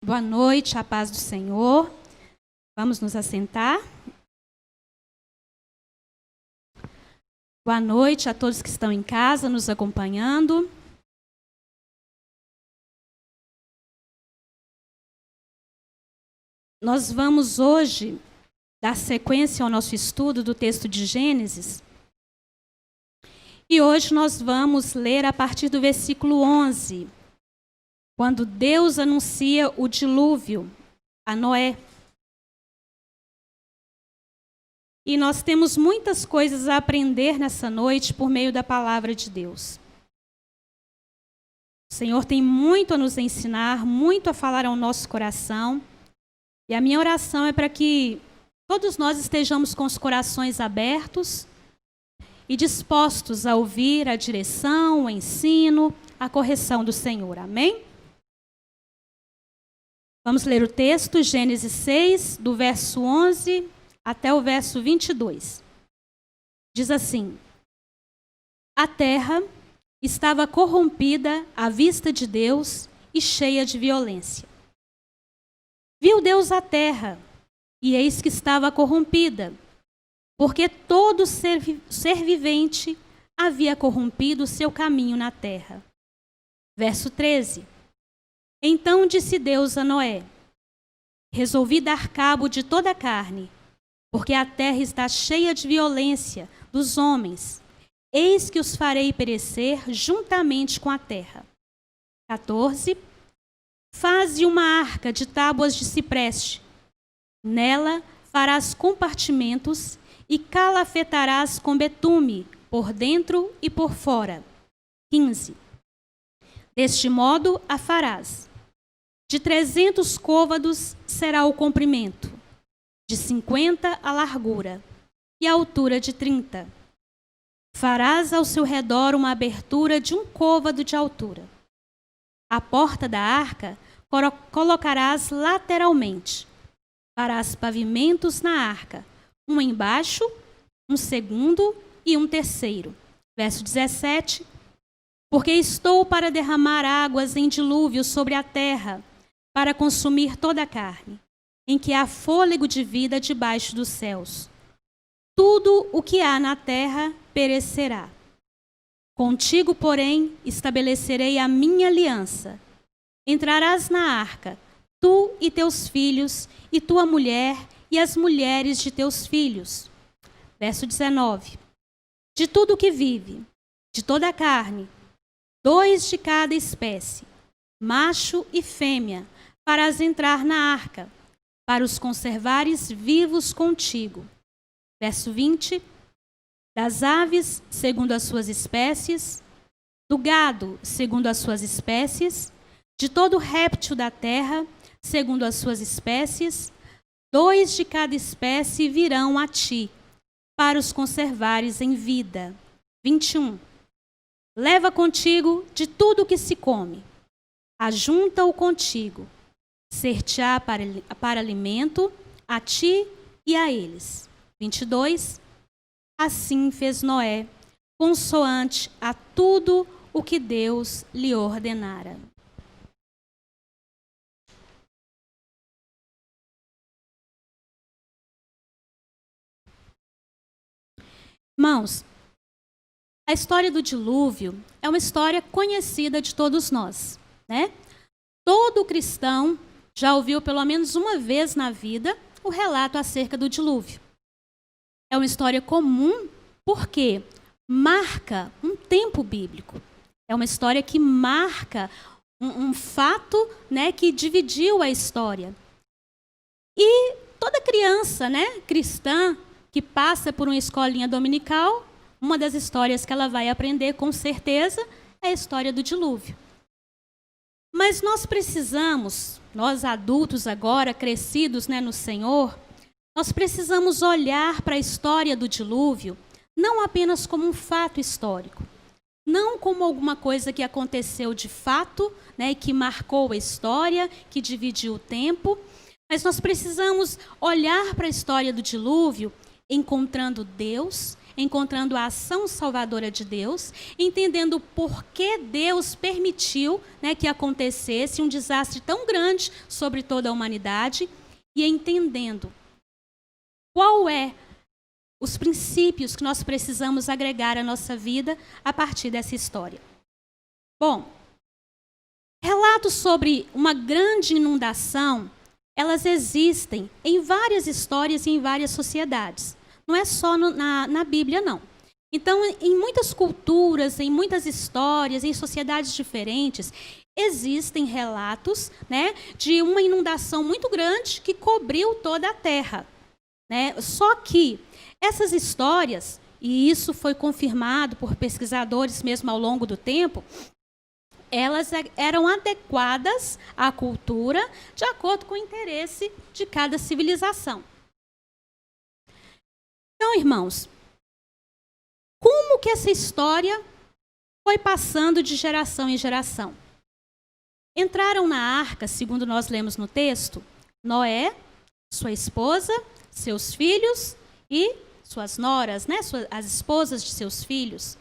Boa noite, a paz do Senhor. Vamos nos assentar. Boa noite a todos que estão em casa nos acompanhando. Nós vamos hoje dar sequência ao nosso estudo do texto de Gênesis. E hoje nós vamos ler a partir do versículo 11, quando Deus anuncia o dilúvio a Noé. E nós temos muitas coisas a aprender nessa noite por meio da palavra de Deus. O Senhor tem muito a nos ensinar, muito a falar ao nosso coração. E a minha oração é para que todos nós estejamos com os corações abertos e dispostos a ouvir a direção, o ensino, a correção do Senhor. Amém? Vamos ler o texto, Gênesis 6, do verso 11 até o verso 22. Diz assim: A terra estava corrompida à vista de Deus e cheia de violência. Viu Deus a terra, e eis que estava corrompida, porque todo ser vivente havia corrompido o seu caminho na terra. Verso 13. Então disse Deus a Noé: Resolvi dar cabo de toda a carne, porque a terra está cheia de violência dos homens. Eis que os farei perecer juntamente com a terra. 14. Faze uma arca de tábuas de cipreste. Nela farás compartimentos e calafetarás com betume, por dentro e por fora. 15. Deste modo a farás. De 300 côvados será o comprimento, de 50 a largura, e a altura de 30. Farás ao seu redor uma abertura de 1 côvado de altura. A porta da arca colocarás lateralmente. Farás pavimentos na arca, um embaixo, um segundo e um terceiro. Verso 17. Porque estou para derramar águas em dilúvio sobre a terra, para consumir toda a carne, em que há fôlego de vida debaixo dos céus. Tudo o que há na terra perecerá. Contigo, porém, estabelecerei a minha aliança. Entrarás na arca, tu e teus filhos, e tua mulher, e as mulheres de teus filhos. Verso 19. De tudo que vive, de toda a carne, 2 de cada espécie, macho e fêmea, farás entrar na arca, para os conservares vivos contigo. Verso 20. Das aves, segundo as suas espécies, do gado, segundo as suas espécies, de todo réptil da terra, segundo as suas espécies, 2 de cada espécie virão a ti, para os conservares em vida. 21. Leva contigo de tudo que se come, ajunta-o contigo, ser-te-á para alimento a ti e a eles. 22. Assim fez Noé, consoante a tudo o que Deus lhe ordenara. Irmãos, a história do dilúvio é uma história conhecida de todos nós, né? Todo cristão já ouviu pelo menos uma vez na vida o relato acerca do dilúvio. É uma história comum porque marca um tempo bíblico. É uma história que marca um fato, né, que dividiu a história. E toda criança, né, cristã que passa por uma escolinha dominical, uma das histórias que ela vai aprender com certeza é a história do dilúvio. Mas nós precisamos, nós adultos agora, crescidos, né, no Senhor, nós precisamos olhar para a história do dilúvio não apenas como um fato histórico, não como alguma coisa que aconteceu de fato, né, que marcou a história, que dividiu o tempo, mas nós precisamos olhar para a história do dilúvio encontrando Deus, encontrando a ação salvadora de Deus, entendendo por que Deus permitiu, né, que acontecesse um desastre tão grande sobre toda a humanidade e entendendo qual é os princípios que nós precisamos agregar à nossa vida a partir dessa história. Bom, relatos sobre uma grande inundação, elas existem em várias histórias e em várias sociedades. Não é só na Bíblia, não. Então, em muitas culturas, em muitas histórias, em sociedades diferentes, existem relatos, né, de uma inundação muito grande que cobriu toda a terra, né? Só que essas histórias, e isso foi confirmado por pesquisadores mesmo ao longo do tempo, elas eram adequadas à cultura de acordo com o interesse de cada civilização. Então, irmãos, como que essa história foi passando de geração em geração? Entraram na arca, segundo nós lemos no texto, Noé, sua esposa, seus filhos e suas noras, né? As esposas de seus filhos.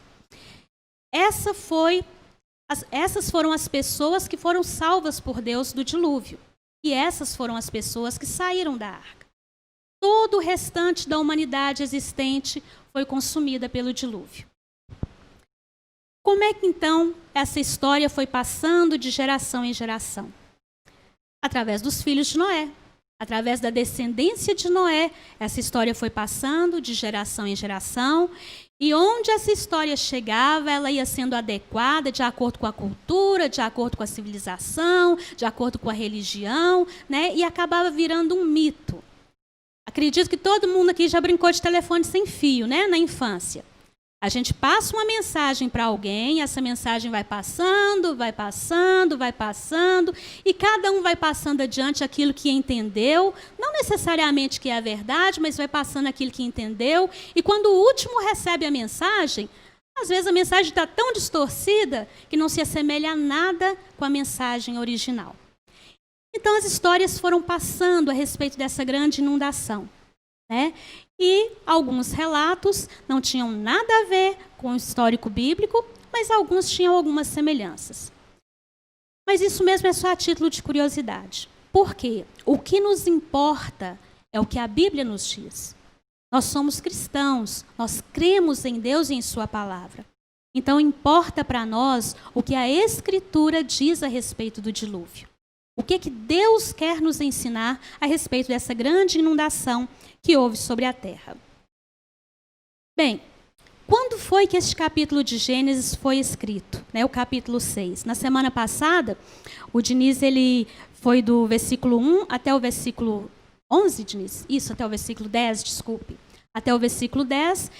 Essas foram as pessoas que foram salvas por Deus do dilúvio. E essas foram as pessoas que saíram da arca. Todo o restante da humanidade existente foi consumida pelo dilúvio. Como é que então essa história foi passando de geração em geração? Através dos filhos de Noé. Através da descendência de Noé, essa história foi passando de geração em geração. E onde essa história chegava, ela ia sendo adequada de acordo com a cultura, de acordo com a civilização, de acordo com a religião, né? E acabava virando um mito. Acredito que todo mundo aqui já brincou de telefone sem fio, né? Na infância. A gente passa uma mensagem para alguém, essa mensagem vai passando, vai passando, vai passando, e cada um vai passando adiante aquilo que entendeu, não necessariamente que é a verdade, mas vai passando aquilo que entendeu, e quando o último recebe a mensagem, às vezes a mensagem está tão distorcida que não se assemelha a nada com a mensagem original. Então as histórias foram passando a respeito dessa grande inundação, né? E alguns relatos não tinham nada a ver com o histórico bíblico, mas alguns tinham algumas semelhanças. Mas isso mesmo é só a título de curiosidade. Por quê? O que nos importa é o que a Bíblia nos diz. Nós somos cristãos, nós cremos em Deus e em sua palavra. Então importa para nós o que a Escritura diz a respeito do dilúvio. O que Deus quer nos ensinar a respeito dessa grande inundação que houve sobre a terra. Bem, quando foi que este capítulo de Gênesis foi escrito? Né, o capítulo 6. Na semana passada, o Diniz ele foi do versículo 1 até o versículo 11, Diniz? Isso, até o versículo 10, desculpe. Até o versículo 10.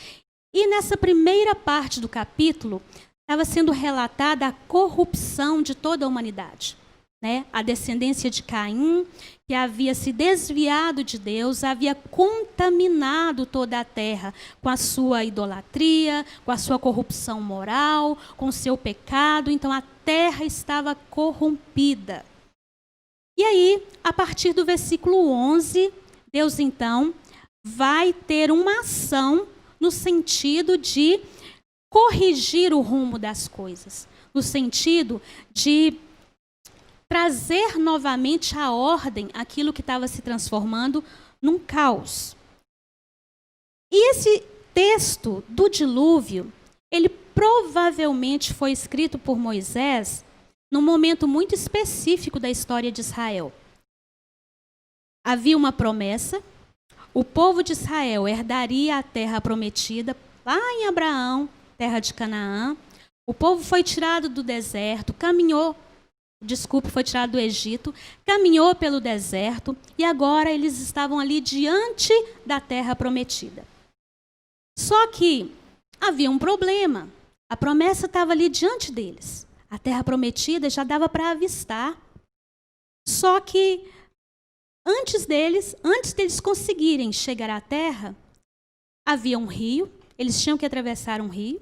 E nessa primeira parte do capítulo, estava sendo relatada a corrupção de toda a humanidade. Né? A descendência de Caim, que havia se desviado de Deus, havia contaminado toda a terra com a sua idolatria, com a sua corrupção moral, com o seu pecado. Então a terra estava corrompida. E aí, a partir do versículo 11, Deus então vai ter uma ação no sentido de corrigir o rumo das coisas, no sentido de trazer novamente à ordem aquilo que estava se transformando num caos. E esse texto do dilúvio, ele provavelmente foi escrito por Moisés num momento muito específico da história de Israel. Havia uma promessa, o povo de Israel herdaria a terra prometida lá em Abraão, terra de Canaã. O povo foi tirado do deserto, foi tirado do Egito, caminhou pelo deserto e agora eles estavam ali diante da terra prometida. Só que havia um problema. A promessa estava ali diante deles. A terra prometida já dava para avistar. Só que antes deles conseguirem chegar à terra, havia um rio, eles tinham que atravessar um rio.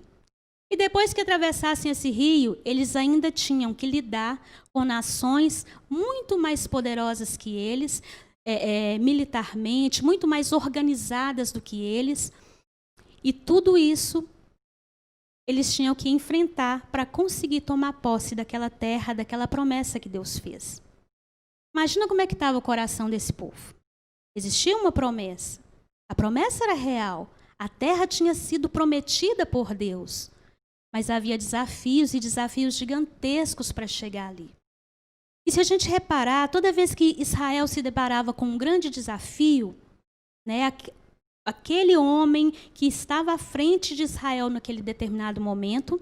E depois que atravessassem esse rio, eles ainda tinham que lidar com nações muito mais poderosas que eles, militarmente, muito mais organizadas do que eles. E tudo isso eles tinham que enfrentar para conseguir tomar posse daquela terra, daquela promessa que Deus fez. Imagina como é que estava o coração desse povo. Existia uma promessa. A promessa era real. A terra tinha sido prometida por Deus. Mas havia desafios e desafios gigantescos para chegar ali. E se a gente reparar, toda vez que Israel se deparava com um grande desafio, né, aquele homem que estava à frente de Israel naquele determinado momento,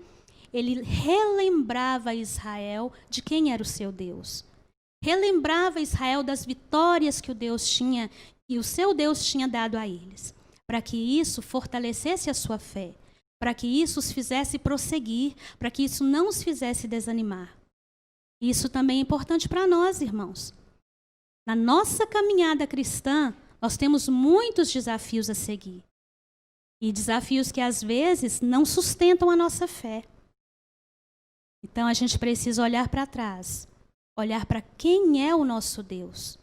ele relembrava Israel de quem era o seu Deus. Relembrava Israel das vitórias que o seu Deus tinha dado a eles, para que isso fortalecesse a sua fé, para que isso os fizesse prosseguir, para que isso não os fizesse desanimar. Isso também é importante para nós, irmãos. Na nossa caminhada cristã, nós temos muitos desafios a seguir. E desafios que, às vezes, não sustentam a nossa fé. Então, a gente precisa olhar para trás. Olhar para quem é o nosso Deus.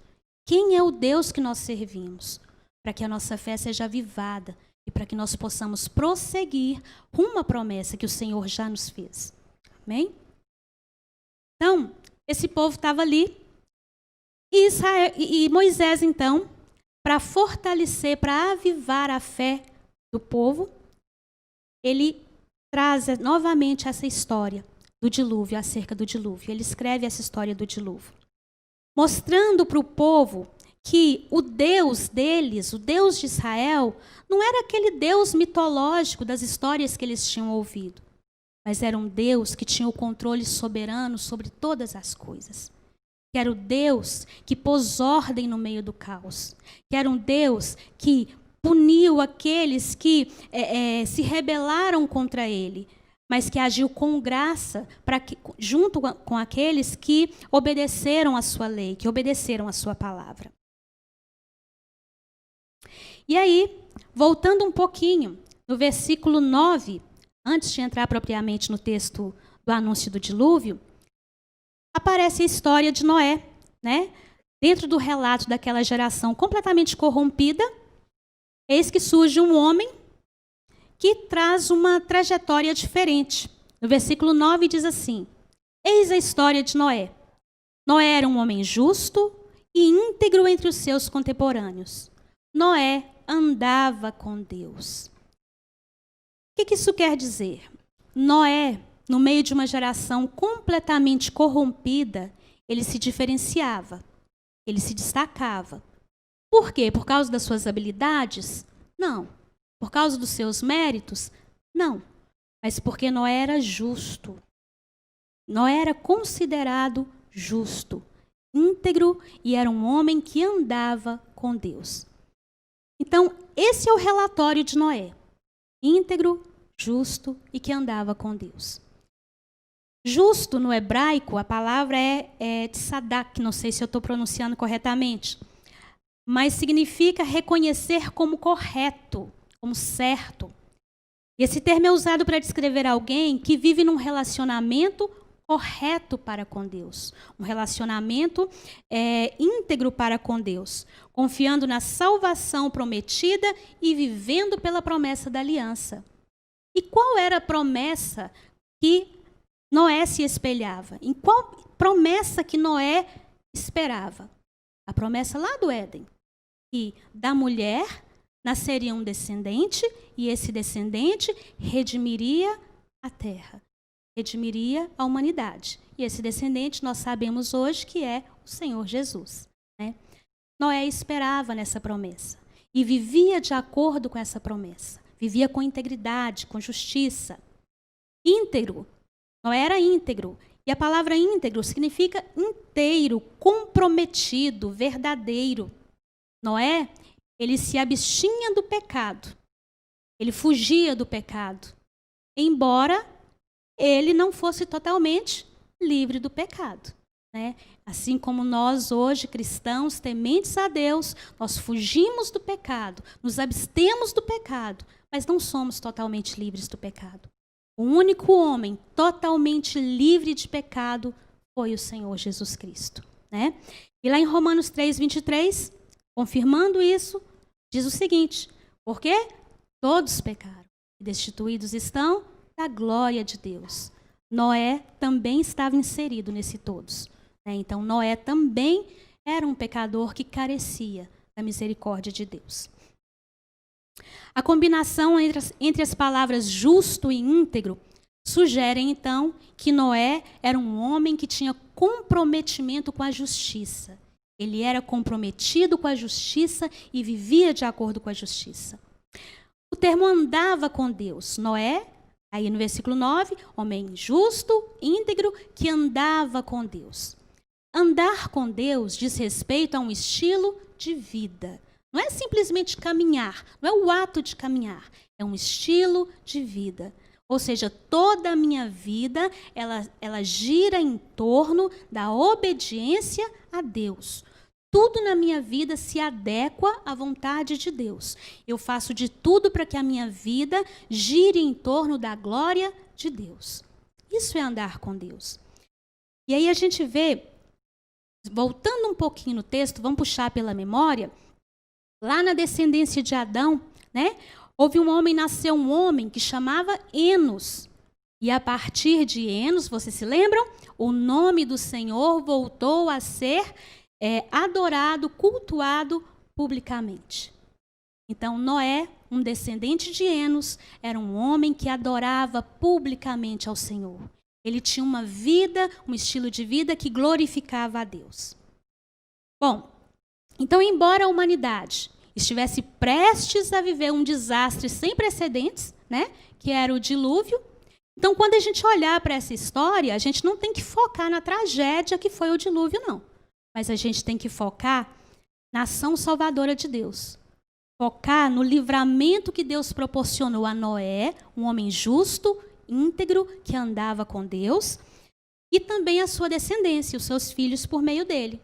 Quem é o Deus que nós servimos. Para que a nossa fé seja avivada. E para que nós possamos prosseguir rumo à promessa que o Senhor já nos fez. Amém? Então, esse povo estava ali. E Moisés, então, para fortalecer, para avivar a fé do povo, ele traz novamente essa história do dilúvio, acerca do dilúvio. Ele escreve essa história do dilúvio, mostrando para o povo que o Deus deles, o Deus de Israel, não era aquele Deus mitológico das histórias que eles tinham ouvido, mas era um Deus que tinha o controle soberano sobre todas as coisas. Que era o Deus que pôs ordem no meio do caos. Que era um Deus que puniu aqueles que se rebelaram contra ele, mas que agiu com graça junto com aqueles que obedeceram a sua lei, que obedeceram a sua palavra. E aí, voltando um pouquinho, no versículo 9, antes de entrar propriamente no texto do anúncio do dilúvio, aparece a história de Noé, né? Dentro do relato daquela geração completamente corrompida, eis que surge um homem que traz uma trajetória diferente. No versículo 9 diz assim: eis a história de Noé. Noé era um homem justo e íntegro entre os seus contemporâneos. Noé andava com Deus. O que isso quer dizer? Noé, no meio de uma geração completamente corrompida, ele se diferenciava, ele se destacava. Por quê? Por causa das suas habilidades? Não. Por causa dos seus méritos? Não. Mas porque Noé era justo. Noé era considerado justo, íntegro e era um homem que andava com Deus. Então, esse é o relatório de Noé. Íntegro, justo e que andava com Deus. Justo, no hebraico, a palavra é tzadak, não sei se eu estou pronunciando corretamente, mas significa reconhecer como correto, como certo. E esse termo é usado para descrever alguém que vive num relacionamento correto para com Deus, um relacionamento íntegro para com Deus, confiando na salvação prometida e vivendo pela promessa da aliança. E qual era a promessa que Noé se espelhava? Em qual promessa que Noé esperava? A promessa lá do Éden, que da mulher nasceria um descendente e esse descendente redimiria a terra, redimiria a humanidade. E esse descendente nós sabemos hoje que é o Senhor Jesus, né? Noé esperava nessa promessa e vivia de acordo com essa promessa. Vivia com integridade, com justiça. Íntegro. Noé era íntegro. E a palavra íntegro significa inteiro, comprometido, verdadeiro. Noé, ele se abstinha do pecado. Ele fugia do pecado. Embora ele não fosse totalmente livre do pecado, né? Assim como nós hoje, cristãos, tementes a Deus, nós fugimos do pecado, nos abstemos do pecado, mas não somos totalmente livres do pecado. O único homem totalmente livre de pecado foi o Senhor Jesus Cristo, né? E lá em Romanos 3:23, confirmando isso, diz o seguinte: porque Todos pecaram e destituídos estão da glória de Deus. Noé também estava inserido nesse todos, né? Então, Noé também era um pecador que carecia da misericórdia de Deus. A combinação entre as palavras justo e íntegro sugere, então, que Noé era um homem que tinha comprometimento com a justiça. Ele era comprometido com a justiça e vivia de acordo com a justiça. O termo andava com Deus. Noé, aí no versículo 9, homem justo, íntegro, que andava com Deus. Andar com Deus diz respeito a um estilo de vida. Não é simplesmente caminhar, não é o ato de caminhar, é um estilo de vida. Ou seja, toda a minha vida, ela gira em torno da obediência a Deus. Tudo na minha vida se adequa à vontade de Deus. Eu faço de tudo para que a minha vida gire em torno da glória de Deus. Isso é andar com Deus. E aí a gente vê, voltando um pouquinho no texto, vamos puxar pela memória, lá na descendência de Adão, né? Nasceu um homem que chamava Enos. E a partir de Enos, vocês se lembram? O nome do Senhor voltou a ser adorado, cultuado publicamente. Então, Noé, um descendente de Enos, era um homem que adorava publicamente ao Senhor. Ele tinha uma vida, um estilo de vida que glorificava a Deus. Bom, então, embora a humanidade estivesse prestes a viver um desastre sem precedentes, né, que era o dilúvio, então, quando a gente olhar para essa história, a gente não tem que focar na tragédia que foi o dilúvio, não. Mas a gente tem que focar na ação salvadora de Deus. Focar no livramento que Deus proporcionou a Noé, um homem justo, íntegro, que andava com Deus, e também a sua descendência, os seus filhos por meio dele.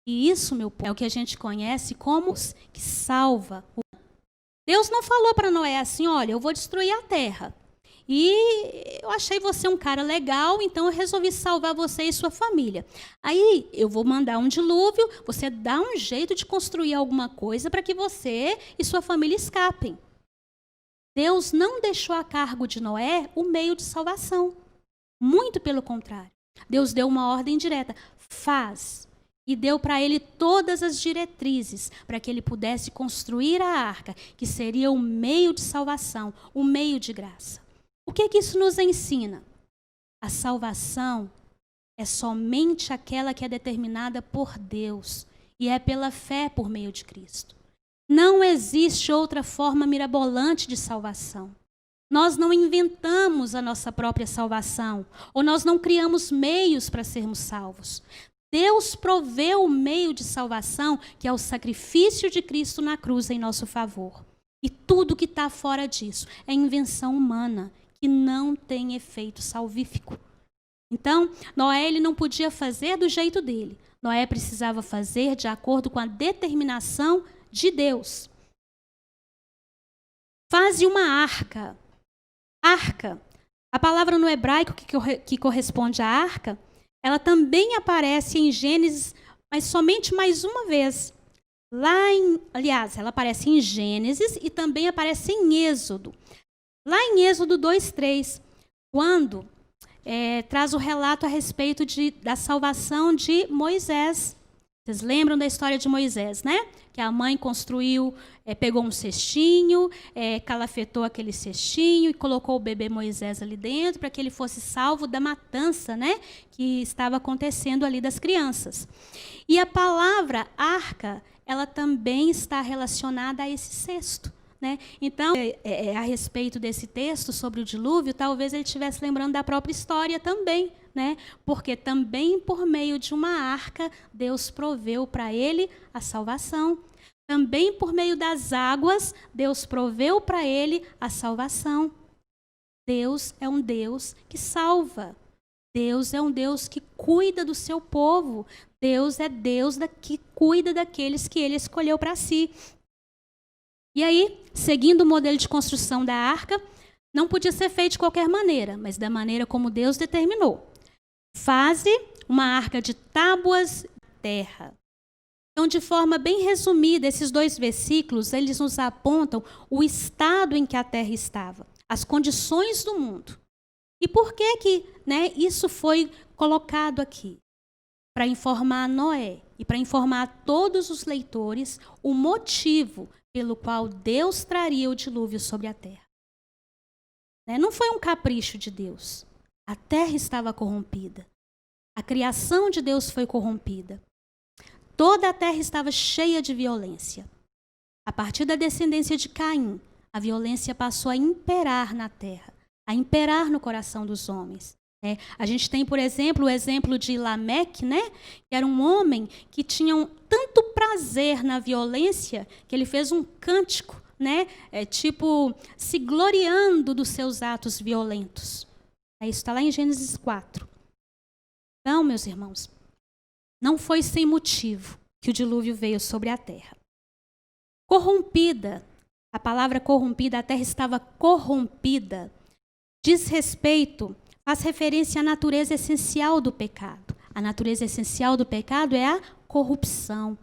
E isso, meu povo, é o que a gente conhece como que salva. Deus não falou para Noé assim, olha, eu vou destruir a terra. E eu achei você um cara legal, então eu resolvi salvar você e sua família. Aí eu vou mandar um dilúvio, você dá um jeito de construir alguma coisa para que você e sua família escapem. Deus não deixou a cargo de Noé o meio de salvação. Muito pelo contrário. Deus deu uma ordem direta, faz. E deu para ele todas as diretrizes para que ele pudesse construir a arca, que seria o meio de salvação, o meio de graça. O que isso nos ensina? A salvação é somente aquela que é determinada por Deus e é pela fé por meio de Cristo. Não existe outra forma mirabolante de salvação. Nós não inventamos a nossa própria salvação ou nós não criamos meios para sermos salvos. Deus proveu o meio de salvação, que é o sacrifício de Cristo na cruz em nosso favor. E tudo que está fora disso é invenção humana, que não tem efeito salvífico. Então, Noé ele não podia fazer do jeito dele. Noé precisava fazer de acordo com a determinação de Deus. Faze uma arca. Arca. A palavra no hebraico que corresponde à arca, ela também aparece em Gênesis, mas somente mais uma vez. Ela aparece em Gênesis e também aparece em Êxodo. Lá em Êxodo 2:3, quando traz o relato a respeito da salvação de Moisés. Vocês lembram da história de Moisés, né? Que a mãe construiu, pegou um cestinho, calafetou aquele cestinho e colocou o bebê Moisés ali dentro para que ele fosse salvo da matança, né? Que estava acontecendo ali das crianças. E a palavra arca, ela também está relacionada a esse cesto. Né? Então, a respeito desse texto sobre o dilúvio, talvez ele estivesse lembrando da própria história também, né? Porque também por meio de uma arca, Deus proveu para ele a salvação. Também por meio das águas, Deus proveu para ele a salvação. Deus é um Deus que salva. Deus é um Deus que cuida do seu povo. Deus é Deus que cuida daqueles que ele escolheu para si. E aí, seguindo o modelo de construção da arca, não podia ser feito de qualquer maneira, mas da maneira como Deus determinou. Faze uma arca de tábuas de terra. Então, de forma bem resumida, esses 2 versículos, eles nos apontam o estado em que a terra estava, as condições do mundo. E por que isso foi colocado aqui? Para informar Noé e para informar a todos os leitores o motivo pelo qual Deus traria o dilúvio sobre a terra. Não foi um capricho de Deus. A terra estava corrompida. A criação de Deus foi corrompida. Toda a terra estava cheia de violência. A partir da descendência de Caim, a violência passou a imperar na terra, a imperar no coração dos homens. A gente tem, por exemplo, o exemplo de Lameque, que era um homem que tinha tanto prazer na violência que ele fez um cântico, se gloriando dos seus atos violentos. Isso está lá em Gênesis 4. Então, meus irmãos, não foi sem motivo que o dilúvio veio sobre a terra. Corrompida, a palavra corrompida, a terra estava corrompida, diz respeito, faz referência à natureza essencial do pecado. A natureza essencial do pecado é a corrupção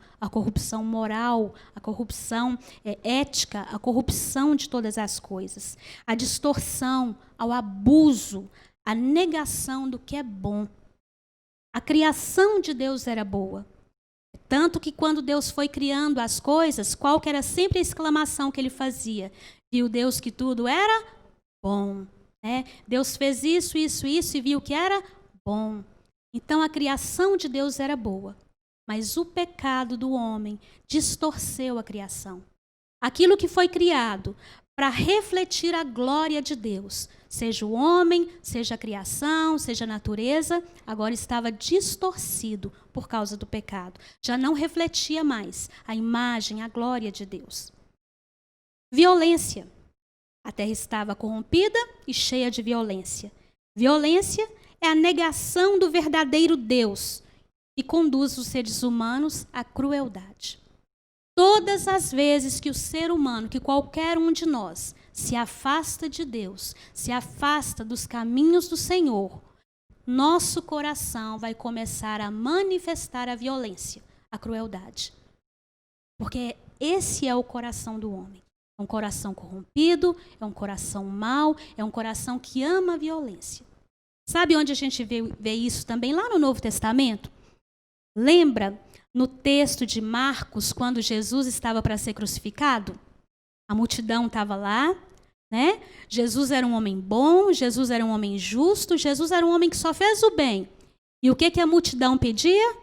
moral, a corrupção ética, a corrupção de todas as coisas, a distorção, ao abuso, a negação do que é bom. A criação de Deus era boa. Tanto que quando Deus foi criando as coisas, qual que era sempre a exclamação que ele fazia? Viu Deus que tudo era bom. Deus fez isso e viu que era bom. Então a criação de Deus era boa. Mas o pecado do homem distorceu a criação. Aquilo que foi criado para refletir a glória de Deus, seja o homem, seja a criação, seja a natureza, agora estava distorcido por causa do pecado. Já não refletia mais a imagem, a glória de Deus. Violência. A terra estava corrompida e cheia de violência. Violência é a negação do verdadeiro Deus e conduz os seres humanos à crueldade. Todas as vezes que o ser humano, que qualquer um de nós, se afasta de Deus, se afasta dos caminhos do Senhor, nosso coração vai começar a manifestar a violência, a crueldade. Porque esse é o coração do homem. É um coração corrompido, é um coração mau, é um coração que ama a violência. Sabe onde a gente vê isso também? Lá no Novo Testamento. Lembra no texto de Marcos, quando Jesus estava para ser crucificado? A multidão estava lá, Jesus era um homem bom, Jesus era um homem justo, Jesus era um homem que só fez o bem. E o que a multidão pedia?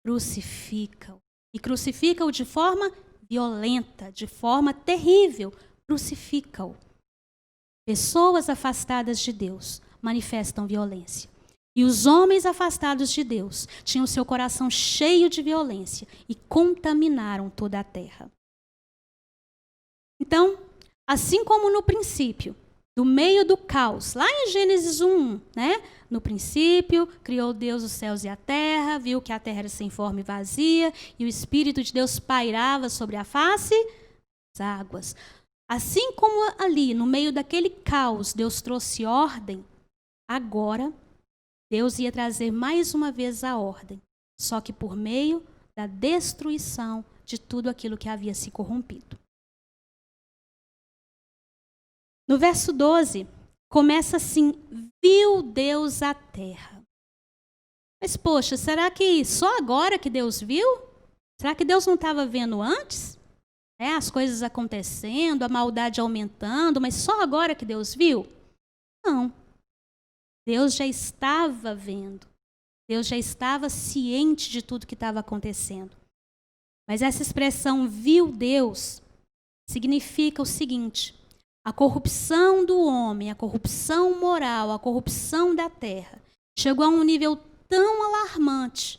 Crucifica-o. E crucifica-o de forma violenta, de forma terrível. Crucifica-o. Pessoas afastadas de Deus manifestam violência. E os homens afastados de Deus tinham seu coração cheio de violência e contaminaram toda a terra. Então, assim como no princípio, do meio do caos, lá em Gênesis 1, no princípio, criou Deus os céus e a terra, viu que a terra era sem forma e vazia, e o Espírito de Deus pairava sobre a face das águas. Assim como ali, no meio daquele caos, Deus trouxe ordem, agora Deus ia trazer mais uma vez a ordem, só que por meio da destruição de tudo aquilo que havia se corrompido. No verso 12, começa assim: viu Deus a terra. Mas, poxa, será que só agora que Deus viu? Será que Deus não estava vendo antes? As coisas acontecendo, a maldade aumentando, mas só agora que Deus viu? Não. Deus já estava vendo. Deus já estava ciente de tudo que estava acontecendo. Mas essa expressão viu Deus significa o seguinte: a corrupção do homem, a corrupção moral, a corrupção da terra chegou a um nível tão alarmante,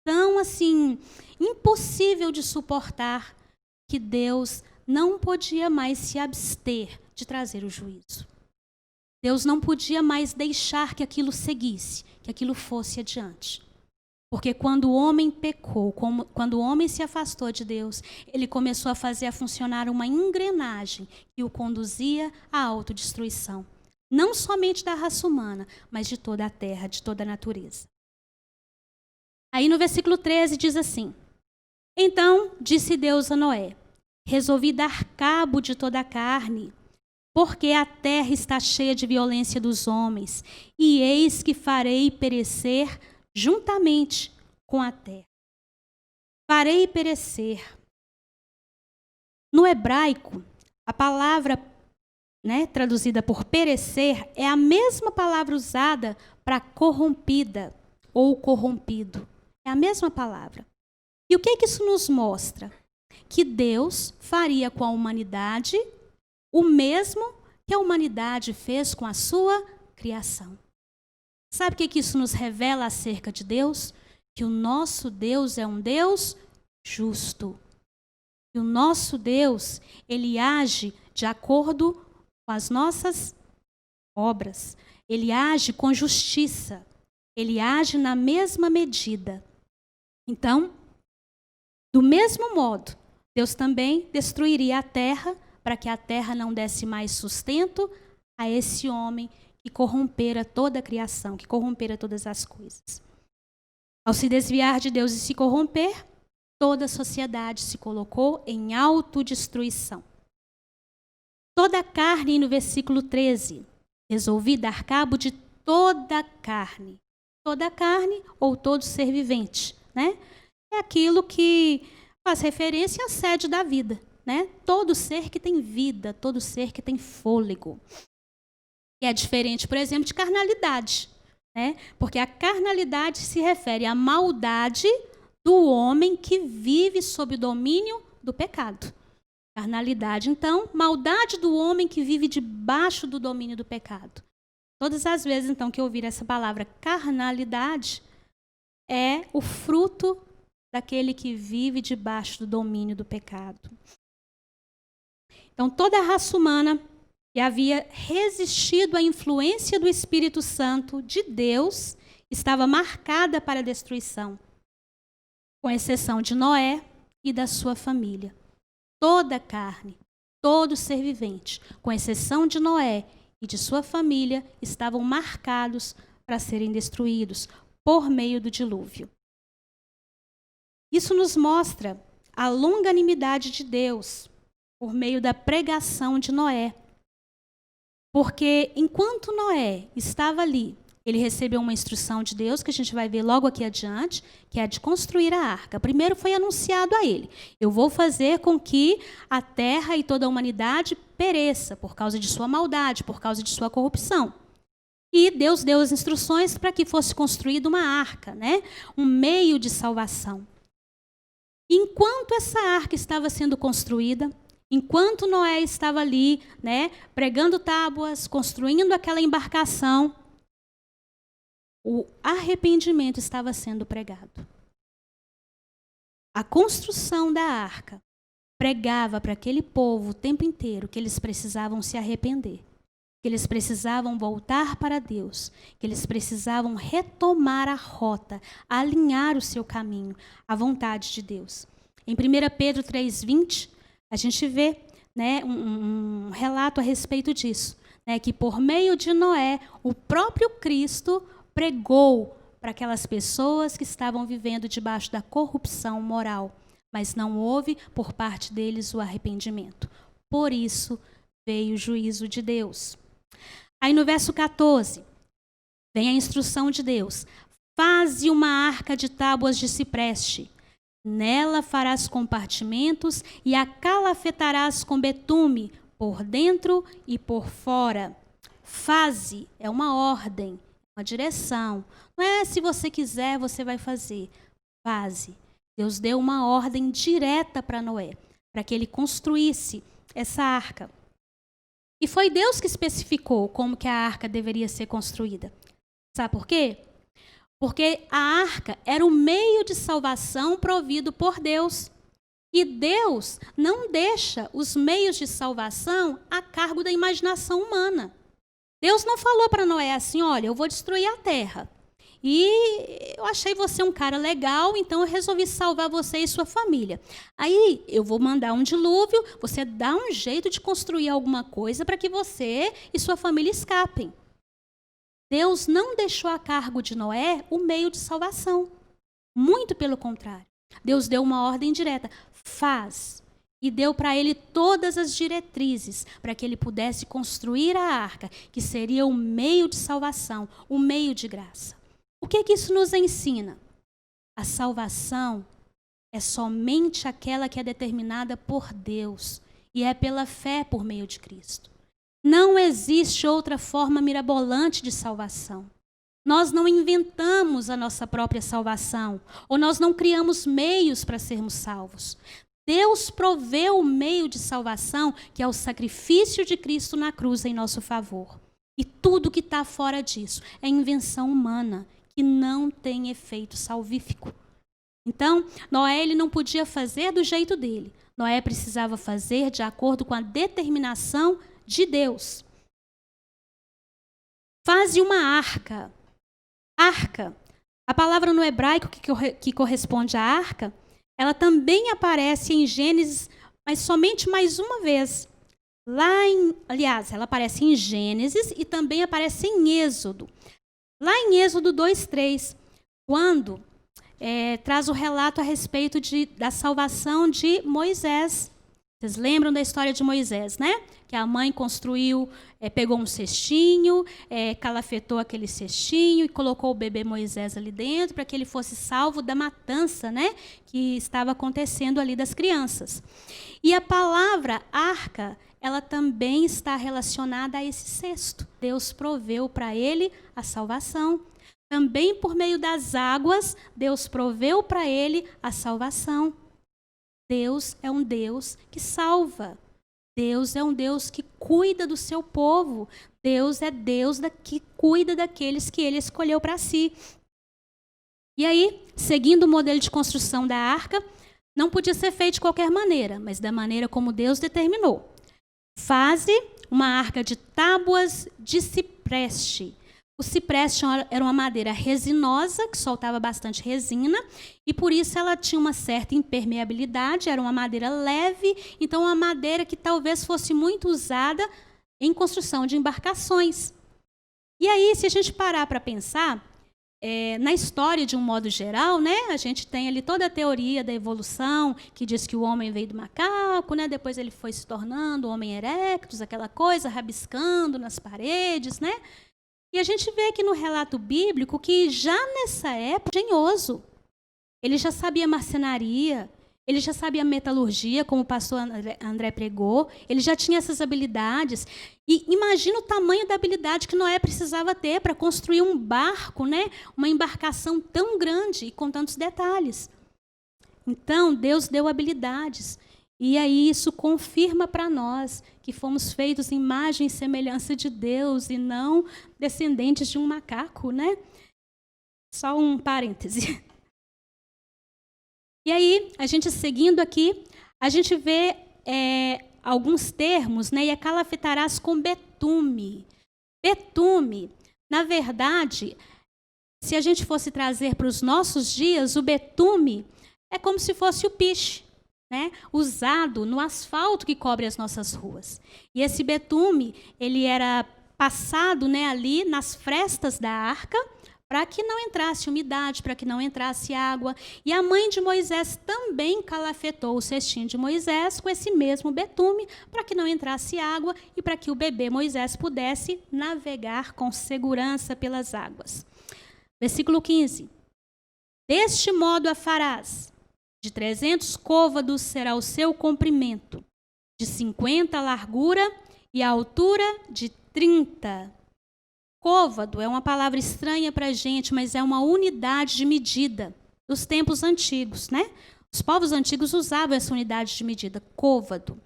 tão assim, impossível de suportar, que Deus não podia mais se abster de trazer o juízo. Deus não podia mais deixar que aquilo seguisse, que aquilo fosse adiante. Porque quando o homem pecou, quando o homem se afastou de Deus, ele começou a fazer funcionar uma engrenagem que o conduzia à autodestruição. Não somente da raça humana, mas de toda a terra, de toda a natureza. Aí no versículo 13 diz assim: Então disse Deus a Noé: resolvi dar cabo de toda a carne, porque a terra está cheia de violência dos homens, e eis que farei perecer juntamente com a terra. Farei perecer. No hebraico, a palavra, traduzida por perecer, é a mesma palavra usada para corrompida ou corrompido. É a mesma palavra. E o que isso nos mostra? Que Deus faria com a humanidade o mesmo que a humanidade fez com a sua criação. Sabe o que isso nos revela acerca de Deus? Que o nosso Deus é um Deus justo. E o nosso Deus, ele age de acordo com as nossas obras. Ele age com justiça. Ele age na mesma medida. Então, do mesmo modo, Deus também destruiria a terra para que a terra não desse mais sustento a esse homem que corrompera toda a criação, que corrompera todas as coisas. Ao se desviar de Deus e se corromper, toda a sociedade se colocou em autodestruição. Toda a carne, no versículo 13, resolvi dar cabo de toda a carne. Toda a carne ou todo ser vivente, É aquilo que faz referência à sede da vida, Todo ser que tem vida, todo ser que tem fôlego. E é diferente, por exemplo, de carnalidade, Porque a carnalidade se refere à maldade do homem que vive sob o domínio do pecado. Carnalidade, então, maldade do homem que vive debaixo do domínio do pecado. Todas as vezes, então, que eu ouvir essa palavra carnalidade, é o fruto daquele que vive debaixo do domínio do pecado. Então, toda a raça humana que havia resistido à influência do Espírito Santo de Deus estava marcada para a destruição, com exceção de Noé e da sua família. Toda a carne, todo ser vivente, com exceção de Noé e de sua família, estavam marcados para serem destruídos por meio do dilúvio. Isso nos mostra a longanimidade de Deus por meio da pregação de Noé. Porque enquanto Noé estava ali, ele recebeu uma instrução de Deus, que a gente vai ver logo aqui adiante, que é a de construir a arca. Primeiro foi anunciado a ele: eu vou fazer com que a terra e toda a humanidade pereça por causa de sua maldade, por causa de sua corrupção. E Deus deu as instruções para que fosse construída uma arca, Um meio de salvação. Enquanto essa arca estava sendo construída, enquanto Noé estava ali, pregando tábuas, construindo aquela embarcação, o arrependimento estava sendo pregado. A construção da arca pregava para aquele povo o tempo inteiro que eles precisavam se arrepender, que eles precisavam voltar para Deus, que eles precisavam retomar a rota, alinhar o seu caminho à vontade de Deus. Em 1 Pedro 3,20, a gente vê um relato a respeito disso, que por meio de Noé, o próprio Cristo pregou para aquelas pessoas que estavam vivendo debaixo da corrupção moral, mas não houve por parte deles o arrependimento. Por isso veio o juízo de Deus. Aí no verso 14, vem a instrução de Deus: faze uma arca de tábuas de cipreste, nela farás compartimentos e a calafetarás com betume por dentro e por fora. Faze é uma ordem, uma direção. Não é se você quiser, você vai fazer. Faze. Deus deu uma ordem direta para Noé, para que ele construísse essa arca. E foi Deus que especificou como que a arca deveria ser construída. Sabe por quê? Porque a arca era o meio de salvação provido por Deus. E Deus não deixa os meios de salvação a cargo da imaginação humana. Deus não falou para Noé assim: olha, eu vou destruir a terra. E eu achei você um cara legal, então eu resolvi salvar você e sua família. Aí eu vou mandar um dilúvio, você dá um jeito de construir alguma coisa para que você e sua família escapem. Deus não deixou a cargo de Noé o meio de salvação. Muito pelo contrário. Deus deu uma ordem direta: faz. E deu para ele todas as diretrizes para que ele pudesse construir a arca, que seria o meio de salvação, o meio de graça. O que isso nos ensina? A salvação é somente aquela que é determinada por Deus e é pela fé por meio de Cristo. Não existe outra forma mirabolante de salvação. Nós não inventamos a nossa própria salvação, ou nós não criamos meios para sermos salvos. Deus proveu o meio de salvação, que é o sacrifício de Cristo na cruz em nosso favor. E tudo que está fora disso é invenção humana, que não tem efeito salvífico. Então, Noé ele não podia fazer do jeito dele. Noé precisava fazer de acordo com a determinação de Deus. Faze uma arca. Arca, a palavra no hebraico que corresponde à arca, ela também aparece em Gênesis, mas somente mais uma vez. Aliás, ela aparece em Gênesis e também aparece em Êxodo. Lá em Êxodo 2:3, quando traz o relato a respeito da salvação de Moisés. Vocês lembram da história de Moisés, né? Que a mãe construiu, pegou um cestinho, calafetou aquele cestinho e colocou o bebê Moisés ali dentro para que ele fosse salvo da matança, né? Que estava acontecendo ali das crianças. E a palavra arca, ela também está relacionada a esse cesto. Deus proveu para ele a salvação. Também por meio das águas, Deus proveu para ele a salvação. Deus é um Deus que salva. Deus é um Deus que cuida do seu povo. Deus é Deus que cuida daqueles que ele escolheu para si. E aí, seguindo o modelo de construção da arca, não podia ser feito de qualquer maneira, mas da maneira como Deus determinou. Faze uma arca de tábuas de cipreste. O cipreste era uma madeira resinosa, que soltava bastante resina, e por isso ela tinha uma certa impermeabilidade, era uma madeira leve, então uma madeira que talvez fosse muito usada em construção de embarcações. E aí, se a gente parar para pensar, na história de um modo geral, né, a gente tem ali toda a teoria da evolução, que diz que o homem veio do macaco, né, depois ele foi se tornando Homo erectus, aquela coisa, rabiscando nas paredes, né? E a gente vê aqui no relato bíblico que já nessa época, engenhoso, ele já sabia marcenaria, ele já sabia metalurgia, como o pastor André pregou, ele já tinha essas habilidades. E imagina o tamanho da habilidade que Noé precisava ter para construir um barco, né? Uma embarcação tão grande e com tantos detalhes. Então, Deus deu habilidades. E aí isso confirma para nós que fomos feitos em imagem e semelhança de Deus e não descendentes de um macaco, né? Só um parêntese. E aí, a gente seguindo aqui, a gente vê alguns termos, né? E calafetarás com betume. Betume, na verdade, se a gente fosse trazer para os nossos dias, o betume é como se fosse o piche, né, usado no asfalto que cobre as nossas ruas. E esse betume, ele era passado, né, ali nas frestas da arca, para que não entrasse umidade, para que não entrasse água. E a mãe de Moisés também calafetou o cestinho de Moisés com esse mesmo betume, para que não entrasse água e para que o bebê Moisés pudesse navegar com segurança pelas águas. Versículo 15. Deste modo a farás. De 300 côvados será o seu comprimento, de 50 a largura e a altura de 30. Côvado é uma palavra estranha para a gente, mas é uma unidade de medida dos tempos antigos, né? Os povos antigos usavam essa unidade de medida, côvado.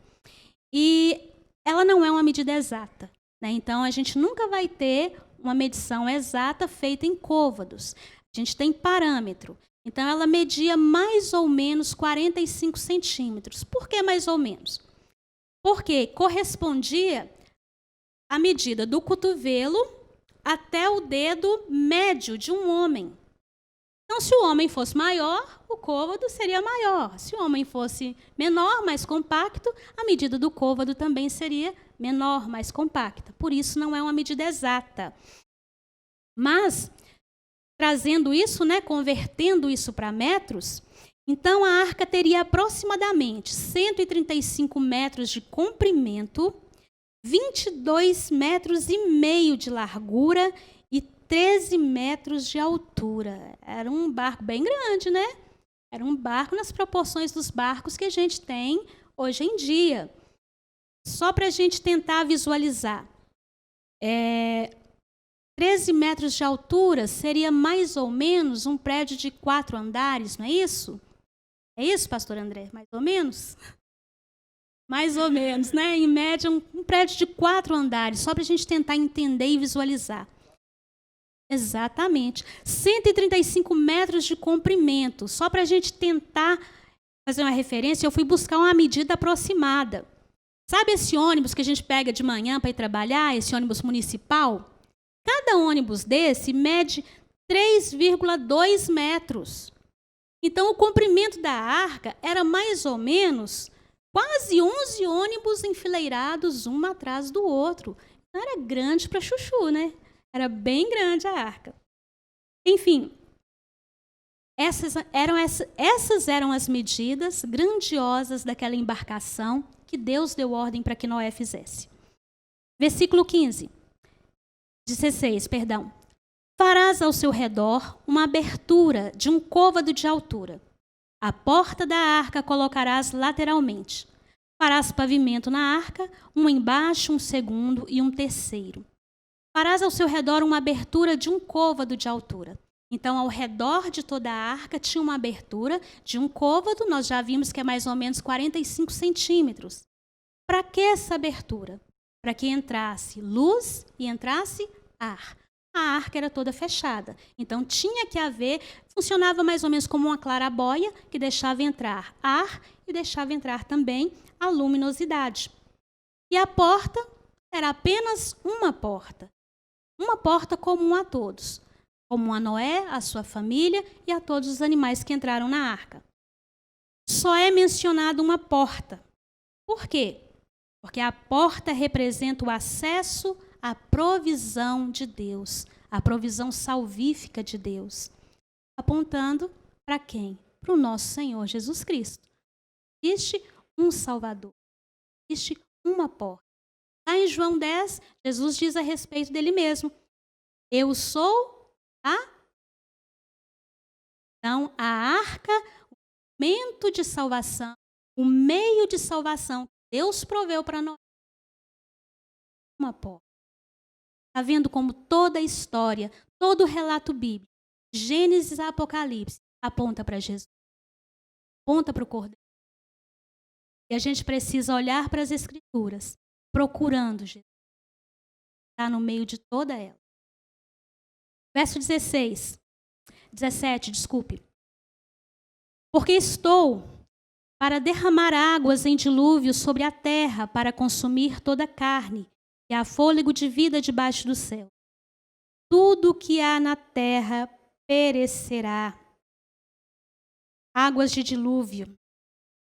E ela não é uma medida exata, né? Então, a gente nunca vai ter uma medição exata feita em côvados. A gente tem parâmetro. Então, ela media mais ou menos 45 centímetros. Por que mais ou menos? Porque correspondia à medida do cotovelo até o dedo médio de um homem. Então, se o homem fosse maior, o côvado seria maior. Se o homem fosse menor, mais compacto, a medida do côvado também seria menor, mais compacta. Por isso, não é uma medida exata. Mas trazendo isso, né, convertendo isso para metros, Então, a arca teria aproximadamente 135 metros de comprimento, 22 metros e meio de largura e 13 metros de altura. Era um barco bem grande, né? Era um barco nas proporções dos barcos que a gente tem hoje em dia. Só para a gente tentar visualizar. 13 metros de altura seria mais ou menos um prédio de 4 andares, não é isso? É isso, pastor André? Mais ou menos? Mais ou menos, né? Em média, um prédio de 4 andares, só para a gente tentar entender e visualizar. Exatamente. 135 metros de comprimento. Só para a gente tentar fazer uma referência, eu fui buscar uma medida aproximada. Sabe esse ônibus que a gente pega de manhã para ir trabalhar, esse ônibus municipal? Cada ônibus desse mede 3,2 metros. Então, o comprimento da arca era mais ou menos quase 11 ônibus enfileirados, um atrás do outro. Não era grande para chuchu, né? Era bem grande a arca. Enfim, essas eram as medidas grandiosas daquela embarcação que Deus deu ordem para que Noé fizesse. Versículo 16, perdão. Farás ao seu redor uma abertura de um côvado de altura. A porta da arca colocarás lateralmente. Farás pavimento na arca, um embaixo, um segundo e um terceiro. Farás ao seu redor uma abertura de um côvado de altura. Então, ao redor de toda a arca tinha uma abertura de um côvado, nós já vimos que é mais ou menos 45 centímetros. Para que essa abertura? Para que entrasse luz e entrasse ar. A arca era toda fechada, então tinha que haver, funcionava mais ou menos como uma clarabóia que deixava entrar ar e deixava entrar também a luminosidade. E a porta era apenas uma porta comum a todos, comum a Noé, a sua família e a todos os animais que entraram na arca. Só é mencionada uma porta. Por quê? Porque a porta representa o acesso à provisão de Deus, a provisão salvífica de Deus. Apontando para quem? Para o nosso Senhor Jesus Cristo. Existe um Salvador. Existe uma porta. Lá em João 10, Jesus diz a respeito dele mesmo. Eu sou a... Então, a arca, o instrumento de salvação, o meio de salvação que Deus proveu para nós. Uma porta. Está vendo como toda a história, todo o relato bíblico, Gênesis a Apocalipse, aponta para Jesus. Aponta para o Cordeiro. E a gente precisa olhar para as Escrituras, procurando Jesus. Está no meio de toda ela. Verso 17, desculpe. Porque estou para derramar águas em dilúvio sobre a terra para consumir toda a carne, e há fôlego de vida debaixo do céu. Tudo o que há na terra perecerá. Águas de dilúvio.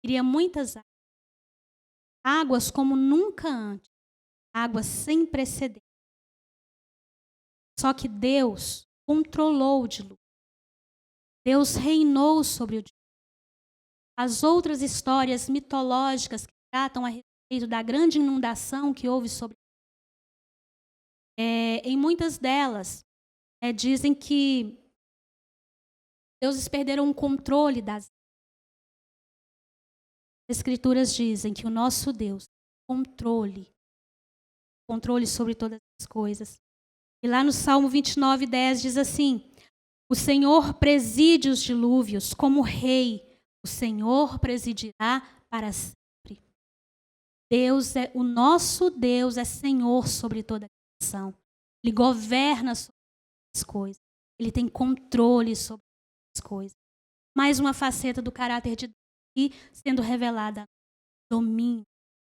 Queria muitas águas. Águas como nunca antes. Águas sem precedente. Só que Deus controlou o dilúvio. Deus reinou sobre o dilúvio. As outras histórias mitológicas que tratam a respeito da grande inundação que houve sobre em muitas delas, dizem que deuses perderam o controle das... As Escrituras dizem que o nosso Deus tem controle sobre todas as coisas. E lá no Salmo 29:10 diz assim: o Senhor preside os dilúvios como rei, o Senhor presidirá para sempre. O nosso Deus é Senhor sobre toda a criação. Ele governa sobre as coisas. Ele tem controle sobre as coisas. Mais uma faceta do caráter de Deus aqui sendo revelada. Domínio,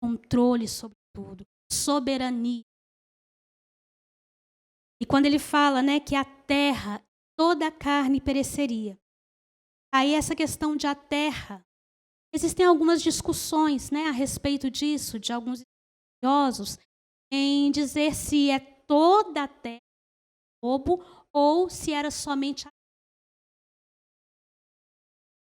controle sobre tudo, soberania. E quando ele fala, que a terra, toda a carne pereceria. Aí essa questão de a terra, existem algumas discussões, a respeito disso, de alguns estudiosos, em dizer se é toda a terra ou se era somente a terra.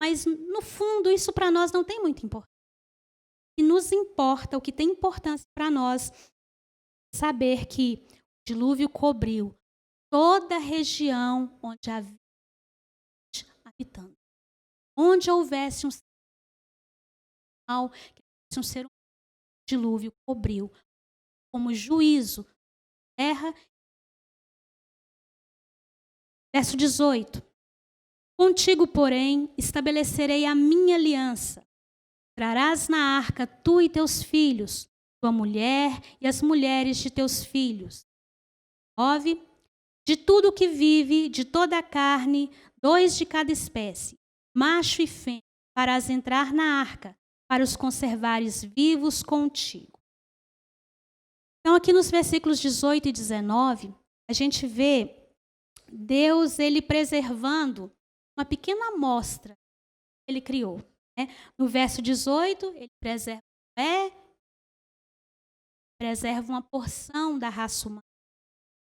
Mas, no fundo, isso para nós não tem muita importância. O que nos importa, o que tem importância para nós, é saber que o dilúvio cobriu toda a região onde havia habitando. Onde houvesse um ser humano, um ser humano, o dilúvio cobriu como juízo terra. Verso 18. Contigo, porém, estabelecerei a minha aliança. Trarás na arca tu e teus filhos, tua mulher e as mulheres de teus filhos. 9. De tudo que vive, de toda a carne, 2 de cada espécie, macho e fêmea, farás entrar na arca, para os conservares vivos contigo. Então, aqui nos versículos 18 e 19, a gente vê Deus, ele preservando uma pequena amostra que ele criou. Né? No verso 18, ele preserva preserva uma porção da raça humana.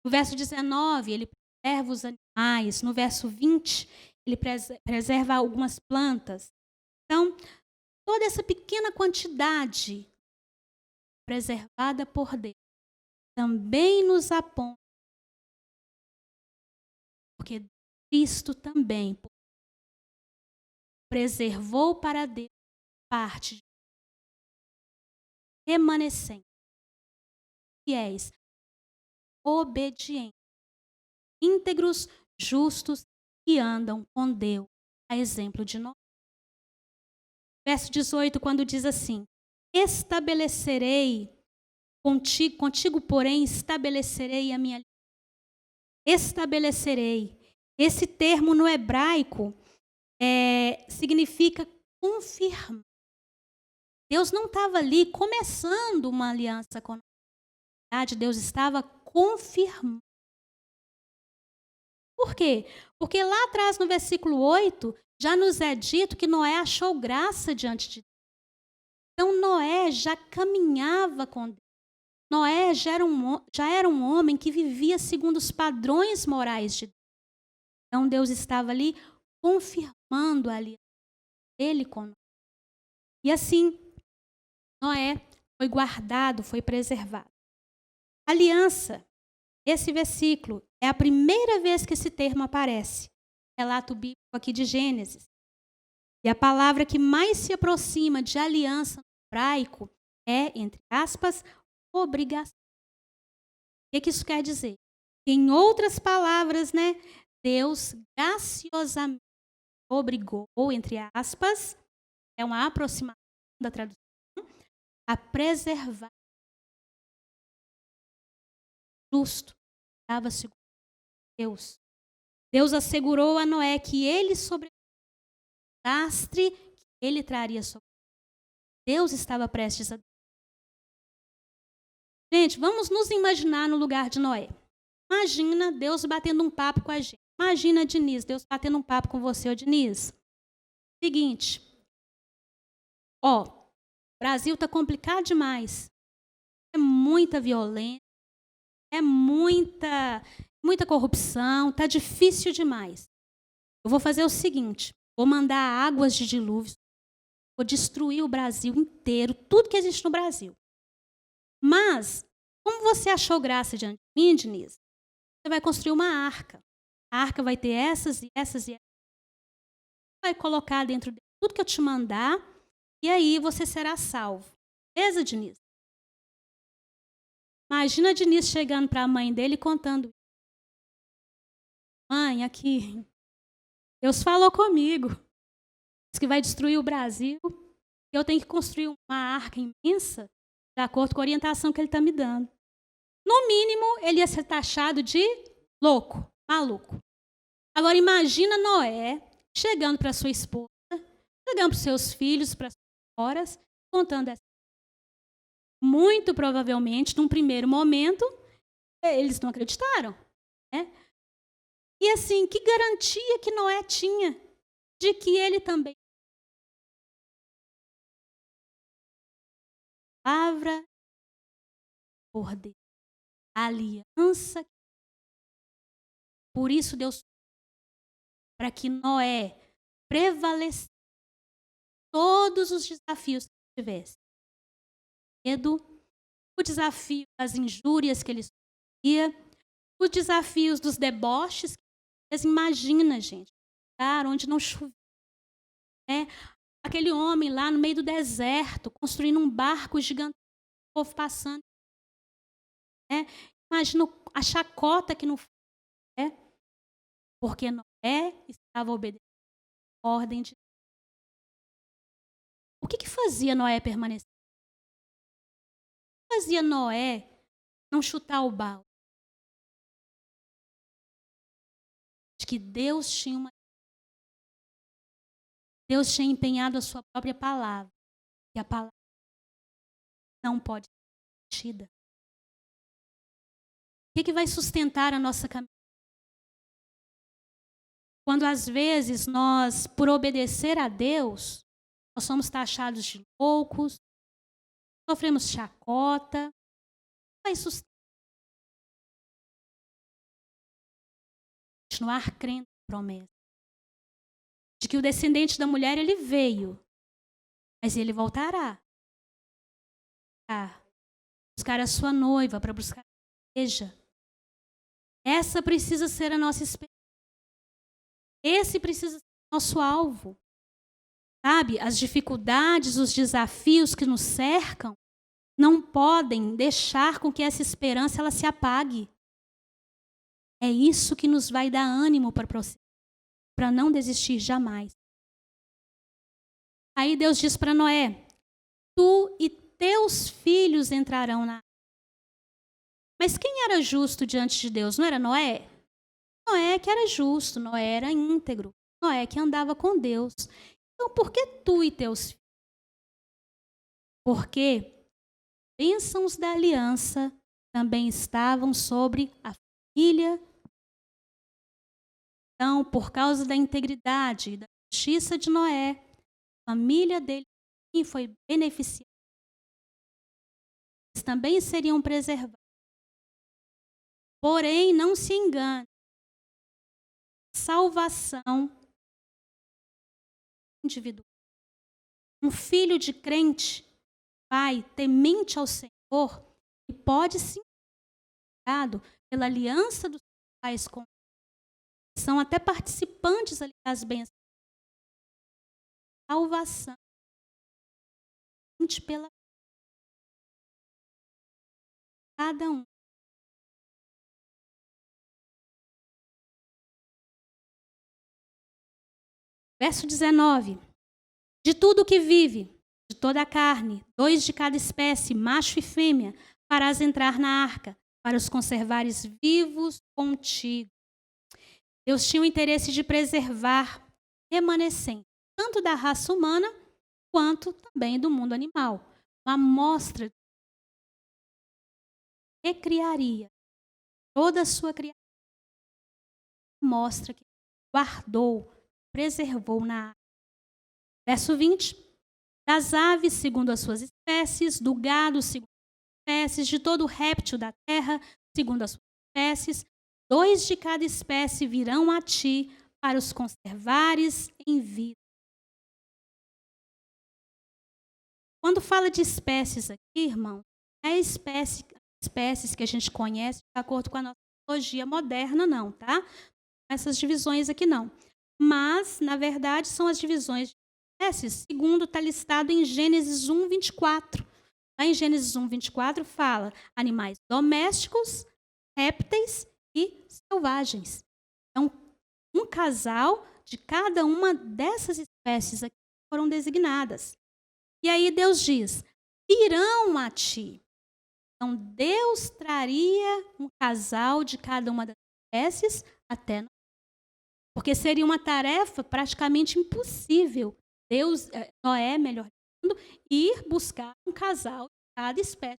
No verso 19, ele preserva os animais. No verso 20, ele preserva algumas plantas. Então, toda essa pequena quantidade preservada por Deus também nos aponta, porque Cristo também preservou para Deus parte remanescente, fiéis, obedientes, íntegros, justos, que andam com Deus, a exemplo de nós. Verso 18, quando diz assim: estabelecerei contigo, porém, estabelecerei a minha aliança. Estabelecerei. Esse termo no hebraico significa confirmar. Deus não estava ali começando uma aliança com nós. Deus estava confirmando. Por quê? Porque lá atrás, no versículo 8, já nos é dito que Noé achou graça diante de Deus. Então, Noé já caminhava com Deus. Noé já era um homem que vivia segundo os padrões morais de Deus. Então, Deus estava ali confirmando a aliança dele conosco. E assim, Noé foi guardado, foi preservado. Aliança, esse versículo, é a primeira vez que esse termo aparece. Relato bíblico aqui de Gênesis. E a palavra que mais se aproxima de aliança no hebraico é, entre aspas, obrigação. O que isso quer dizer? Em outras palavras, né, Deus graciosamente obrigou, entre aspas, é uma aproximação da tradução, a preservar o justo, estava segundo Deus. Deus assegurou a Noé que ele sobreviveria o desastre que ele traria sobre ele. Deus estava prestes a... Gente, vamos nos imaginar no lugar de Noé. Imagina Deus batendo um papo com a gente. Imagina, Diniz, Deus batendo um papo com você, ô Diniz. Seguinte, o Brasil está complicado demais. É muita violência, é muita corrupção, está difícil demais. Eu vou fazer o seguinte, vou mandar águas de dilúvio, vou destruir o Brasil inteiro, tudo que existe no Brasil. Mas, como você achou graça diante de mim, Diniz, você vai construir uma arca. A arca vai ter essas e essas e essas. Vai colocar dentro de tudo que eu te mandar, e aí você será salvo. Beleza, Diniz? Imagina a Diniz chegando para a mãe dele e contando. Mãe, aqui, Deus falou comigo. Diz que vai destruir o Brasil. E eu tenho que construir uma arca imensa, de acordo com a orientação que ele está me dando. No mínimo, ele ia ser taxado de louco, maluco. Agora, imagina Noé chegando para sua esposa, chegando para os seus filhos, para as horas, contando essa. Muito provavelmente, num primeiro momento, eles não acreditaram. Né? E assim, que garantia que Noé tinha de que ele também... Palavra por Deus. A aliança. Por isso Deus, para que Noé prevalecesse todos os desafios que ele tivesse. Medo, o desafio das injúrias que ele sofria, os desafios dos deboches. Você imagina, gente, um lugar onde não chovia, né? Aquele homem lá no meio do deserto, construindo um barco gigante, o povo passando. Né? Imagina a chacota que não foi, né? Porque Noé estava obedecendo a ordem de Deus. O que fazia Noé permanecer? O que fazia Noé não chutar o balde? De que Deus tinha empenhado a sua própria palavra. E a palavra não pode ser mexida. O que vai sustentar a nossa caminhada? Quando às vezes nós, por obedecer a Deus, nós somos taxados de loucos, sofremos chacota, vai sustentar. Continuar crendo na promessa de que o descendente da mulher ele veio, mas ele voltará a buscar a sua noiva, para buscar a igreja. Essa precisa ser a nossa esperança. Esse precisa ser o nosso alvo. Sabe, as dificuldades, os desafios que nos cercam não podem deixar com que essa esperança ela se apague. É isso que nos vai dar ânimo para prosseguir, para não desistir jamais. Aí Deus diz para Noé: tu e teus filhos entrarão na arca. Mas quem era justo diante de Deus? Não era Noé? Noé que era justo, Noé era íntegro, Noé que andava com Deus. Então, por que tu e teus filhos? Porque bênçãos da aliança também estavam sobre a família. Então, por causa da integridade e da justiça de Noé, a família dele foi beneficiada. Eles também seriam preservados. Porém, não se engane. Salvação individual. Um filho de crente, pai, temente ao Senhor, e pode sim ser guiado pela aliança dos pais com Deus. São até participantes ali das bênçãos. Salvação pela cada um. Verso 19. De tudo que vive, de toda a carne, 2 de cada espécie, macho e fêmea, farás entrar na arca, para os conservares vivos contigo. Deus tinha o interesse de preservar remanescente, tanto da raça humana, quanto também do mundo animal. Uma amostra que criaria toda a sua criação. Mostra que guardou, preservou na arca. Verso 20. Das aves, segundo as suas espécies, do gado, segundo as suas espécies, de todo réptil da terra, segundo as suas espécies, 2 de cada espécie virão a ti para os conservares em vida. Quando fala de espécies aqui, irmão, é espécies que a gente conhece de acordo com a nossa biologia moderna, não, tá? Essas divisões aqui não. Mas, na verdade, são as divisões de espécies, segundo está listado em Gênesis 1, 24. Lá em Gênesis 1, 24 fala animais domésticos, répteis e selvagens. Então, um casal de cada uma dessas espécies aqui foram designadas. E aí Deus diz, virão a ti. Então, Deus traria um casal de cada uma das espécies até nós. Porque seria uma tarefa praticamente impossível. Noé, melhor dizendo, ir buscar um casal de cada espécie.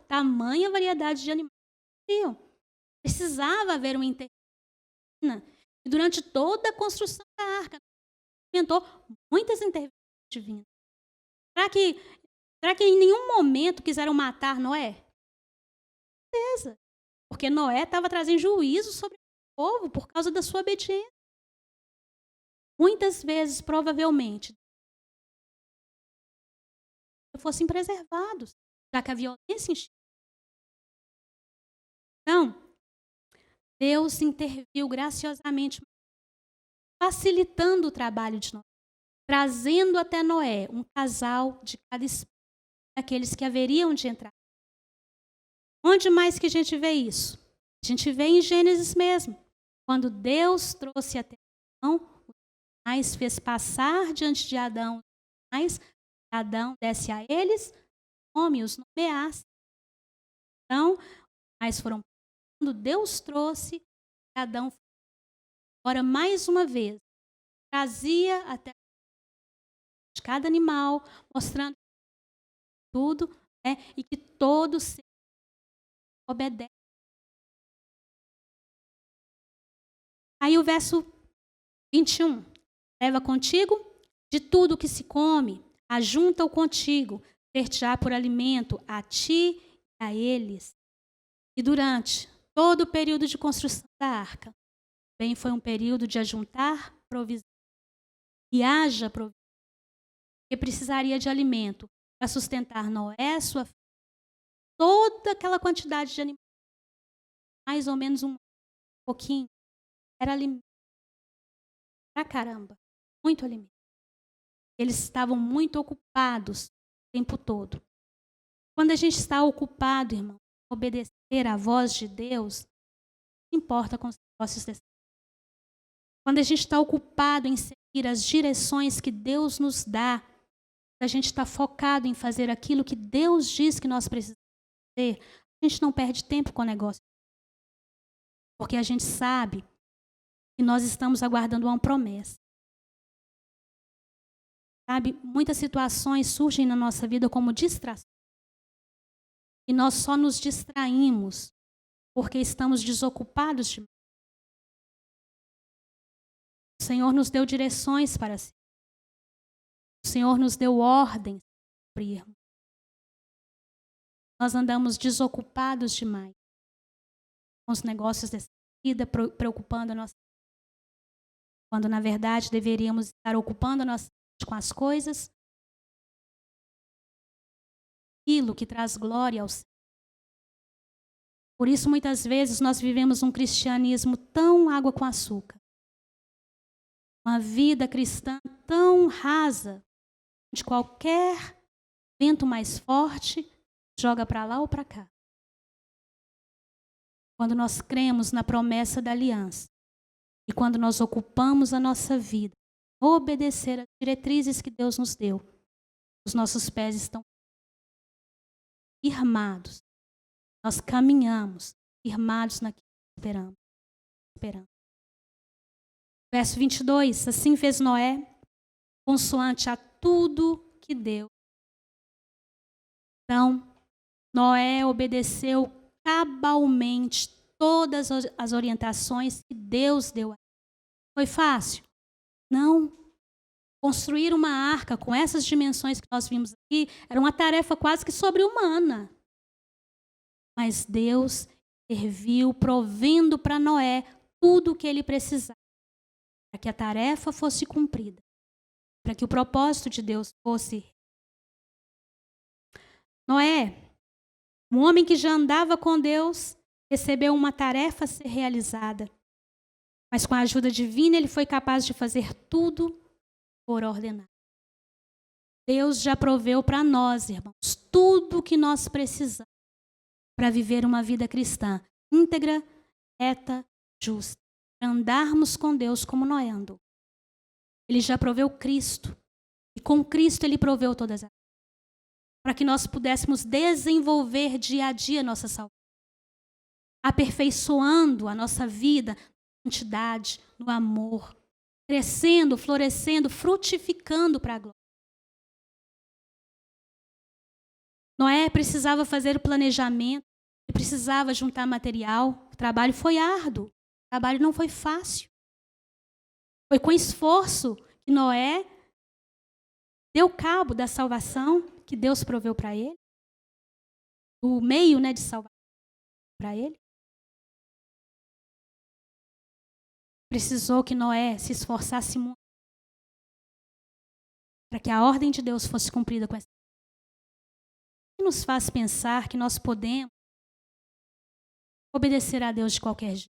Tamanha variedade de animais. Precisava haver uma intervenção. E durante toda a construção da arca, inventou muitas intervenções divinas. Será que em nenhum momento quiseram matar Noé? Certeza. Porque Noé estava trazendo juízo sobre o povo por causa da sua obediência. Muitas vezes, provavelmente, fossem preservados, já que a violência enchia. Então, Deus interviu graciosamente, facilitando o trabalho de Noé, trazendo até Noé um casal de cada espécie, daqueles que haveriam de entrar. Onde mais que a gente vê isso? A gente vê em Gênesis mesmo. Quando Deus trouxe até Adão, os animais fez passar diante de Adão os animais, Adão desce a eles, come-os, nomeasse. Então, os animais foram quando Deus trouxe, Adão. Agora, mais uma vez, trazia até de cada animal, mostrando tudo, né, e que todos obedecem. Aí o verso 21. Leva contigo de tudo que se come, ajunta-o contigo, ter-te-á por alimento a ti e a eles. E durante todo o período de construção da arca, bem foi um período de ajuntar provisão. E haja provisão, que precisaria de alimento para sustentar Noé, sua filha, toda aquela quantidade de animais, mais ou menos um pouquinho, era alimento pra caramba, muito alimento. Eles estavam muito ocupados o tempo todo. Quando a gente está ocupado, irmão, obedecer à voz de Deus, não importa com os negócios desse. Quando a gente está ocupado em seguir as direções que Deus nos dá, a gente está focado em fazer aquilo que Deus diz que nós precisamos fazer, a gente não perde tempo com o negócio. Porque a gente sabe que nós estamos aguardando uma promessa. Sabe, muitas situações surgem na nossa vida como distração. E nós só nos distraímos porque estamos desocupados demais. O Senhor nos deu direções para si. O Senhor nos deu ordens para cumprirmos. Nós andamos desocupados demais com os negócios dessa vida, preocupando a nossa vida. Quando, na verdade, deveríamos estar ocupando a nossa vida com as coisas, aquilo que traz glória ao Senhor. Por isso, muitas vezes, nós vivemos um cristianismo tão água com açúcar. Uma vida cristã tão rasa, de qualquer vento mais forte, joga para lá ou para cá. Quando nós cremos na promessa da aliança e quando nós ocupamos a nossa vida, obedecer às diretrizes que Deus nos deu, os nossos pés estão firmados. Nós caminhamos firmados naquilo que esperamos. Verso 22, assim fez Noé, consoante a tudo que deu. Então, Noé obedeceu cabalmente todas as orientações que Deus deu a ele. Foi fácil? Não. Construir uma arca com essas dimensões que nós vimos aqui era uma tarefa quase que sobre-humana. Mas Deus serviu, provendo para Noé tudo o que ele precisava para que a tarefa fosse cumprida, para que o propósito de Deus fosse. Noé, um homem que já andava com Deus, recebeu uma tarefa a ser realizada, mas com a ajuda divina ele foi capaz de fazer tudo por ordenar. Deus já proveu para nós, irmãos, tudo o que nós precisamos para viver uma vida cristã íntegra, reta, justa, para andarmos com Deus como Noé andou. Ele já proveu Cristo, e com Cristo ele proveu todas as coisas, para que nós pudéssemos desenvolver dia a dia nossa salvação, aperfeiçoando a nossa vida na santidade, no amor, crescendo, florescendo, frutificando para a glória. Noé precisava fazer o planejamento, ele precisava juntar material, o trabalho foi árduo, o trabalho não foi fácil. Foi com esforço que Noé deu cabo da salvação que Deus proveu para ele, o meio, de salvação para ele. Precisou que Noé se esforçasse muito para que a ordem de Deus fosse cumprida com essa. que nos faz pensar que nós podemos obedecer a Deus de qualquer jeito,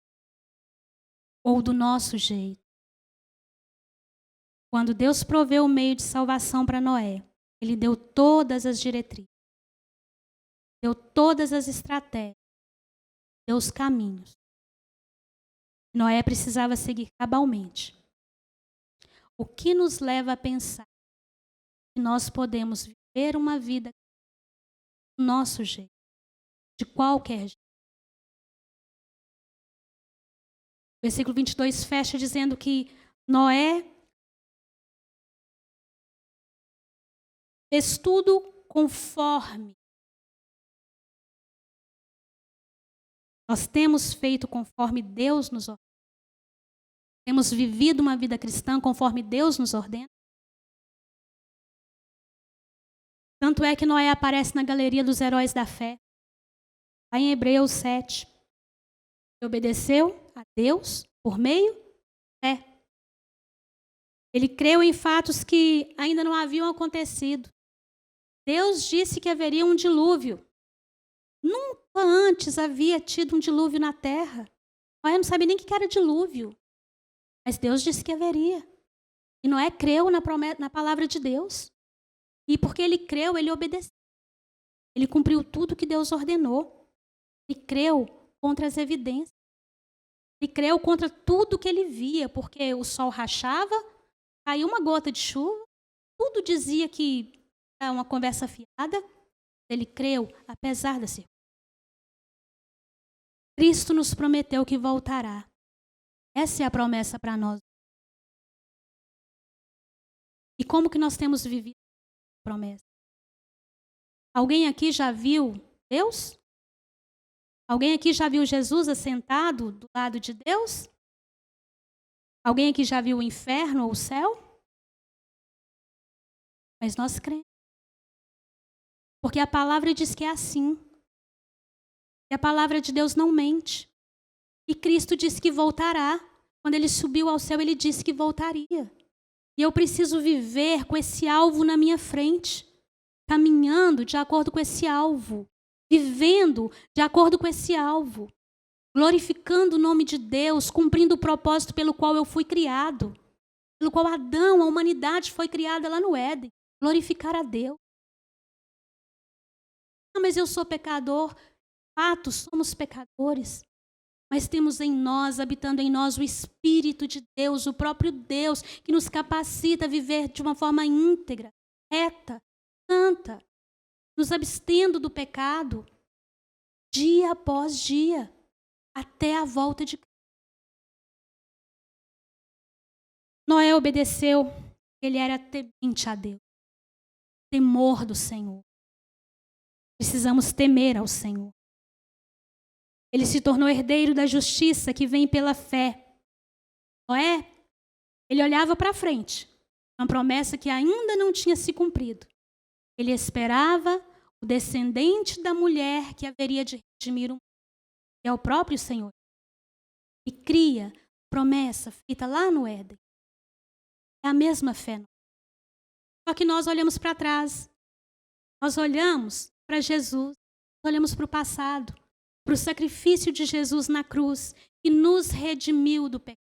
ou do nosso jeito. Quando Deus proveu o meio de salvação para Noé, Ele deu todas as diretrizes, deu todas as estratégias, deu os caminhos. Noé precisava seguir cabalmente. O que nos leva a pensar que nós podemos viver uma vida do nosso jeito, de qualquer jeito. O versículo 22 fecha dizendo que Noé fez tudo conforme. Nós temos feito conforme Deus nos ordena. Temos vivido uma vida cristã conforme Deus nos ordena. Tanto é que Noé aparece na galeria dos heróis da fé. Lá em Hebreus 7. Ele obedeceu a Deus por meio da fé. Ele creu em fatos que ainda não haviam acontecido. Deus disse que haveria um dilúvio. Nunca antes havia tido um dilúvio na terra. Noé não sabia nem o que era dilúvio. Mas Deus disse que haveria. E Noé creu na palavra de Deus. E porque ele creu, ele obedeceu. Ele cumpriu tudo que Deus ordenou. Ele creu contra as evidências. Ele creu contra tudo que ele via, porque o sol rachava, caiu uma gota de chuva, tudo dizia que era uma conversa fiada. Ele creu, apesar da circunstância. Cristo nos prometeu que voltará. Essa é a promessa para nós. E como que nós temos vivido a promessa? Alguém aqui já viu Deus? Alguém aqui já viu Jesus assentado do lado de Deus? Alguém aqui já viu o inferno ou o céu? Mas nós cremos. Porque a palavra diz que é assim. E a palavra de Deus não mente. E Cristo disse que voltará. Quando ele subiu ao céu, ele disse que voltaria. E eu preciso viver com esse alvo na minha frente, caminhando de acordo com esse alvo, vivendo de acordo com esse alvo, glorificando o nome de Deus, cumprindo o propósito pelo qual eu fui criado, pelo qual Adão, a humanidade foi criada lá no Éden, glorificar a Deus. Ah, mas eu sou pecador. Fato, somos pecadores. Mas temos em nós, habitando em nós, o Espírito de Deus, o próprio Deus, que nos capacita a viver de uma forma íntegra, reta, santa, nos abstendo do pecado, dia após dia, até a volta de Cristo. Noé obedeceu, ele era temente a Deus, temor do Senhor. Precisamos temer ao Senhor. Ele se tornou herdeiro da justiça que vem pela fé. Noé, ele olhava para frente, uma promessa que ainda não tinha se cumprido. Ele esperava o descendente da mulher que haveria de redimir o mundo, que é o próprio Senhor. E cria promessa feita lá no Éden. É a mesma fé. Só que nós olhamos para trás. Nós olhamos para Jesus, olhamos para o passado, para o sacrifício de Jesus na cruz, que nos redimiu do pecado,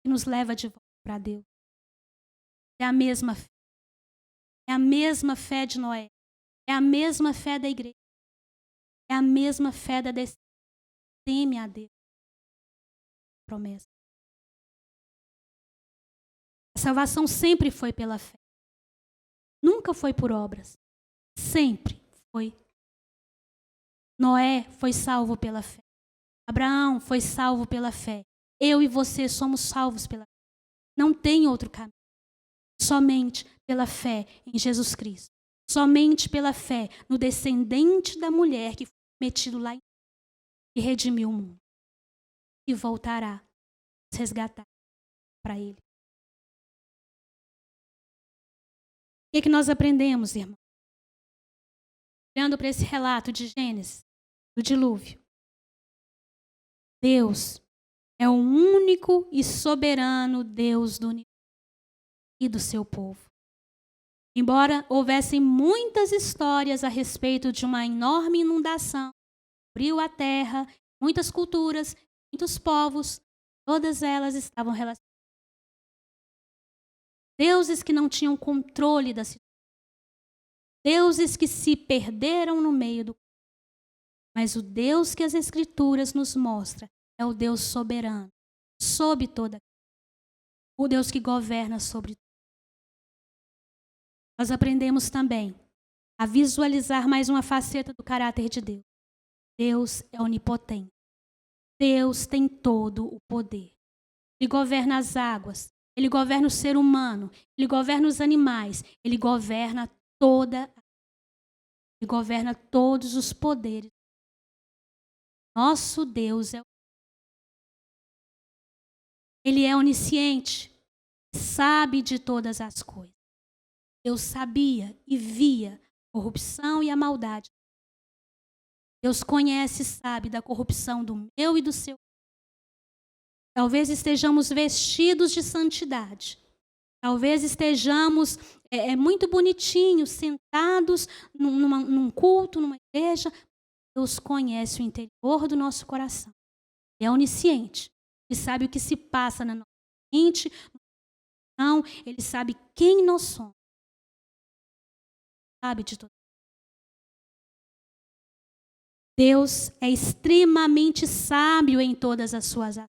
que nos leva de volta para Deus. É a mesma fé. É a mesma fé de Noé. É a mesma fé da igreja. É a mesma fé da descendência. Teme a Deus. Promessa. A salvação sempre foi pela fé. Nunca foi por obras. Sempre foi. Noé foi salvo pela fé. Abraão foi salvo pela fé. Eu e você somos salvos pela fé. Não tem outro caminho. Somente pela fé em Jesus Cristo. Somente pela fé no descendente da mulher que foi metido lá e redimiu o mundo. E voltará a nos resgatar para Ele. O que nós aprendemos, irmão? Olhando para esse relato de Gênesis, do dilúvio. Deus é o único e soberano Deus do universo e do seu povo. Embora houvessem muitas histórias a respeito de uma enorme inundação, cobriu a terra, muitas culturas, muitos povos, todas elas estavam relacionadas. Deuses que não tinham controle da situação. Deuses que se perderam no meio do... Mas o Deus que as Escrituras nos mostra é o Deus soberano, sob toda... O Deus que governa sobre tudo. Nós aprendemos também a visualizar mais uma faceta do caráter de Deus. Deus é onipotente. Deus tem todo o poder. Ele governa as águas, Ele governa o ser humano, Ele governa os animais, Ele governa Ele governa todos os poderes. Nosso Deus Ele é onisciente, sabe de todas as coisas. Deus sabia e via a corrupção e a maldade. Deus conhece e sabe da corrupção do meu e do seu. Talvez estejamos vestidos de santidade. Talvez estejamos muito bonitinhos, sentados num culto, numa igreja. Deus conhece o interior do nosso coração. Ele é onisciente. Ele sabe o que se passa na nossa mente. Não, Ele sabe quem nós somos. Sabe de tudo. Deus é extremamente sábio em todas as suas ações.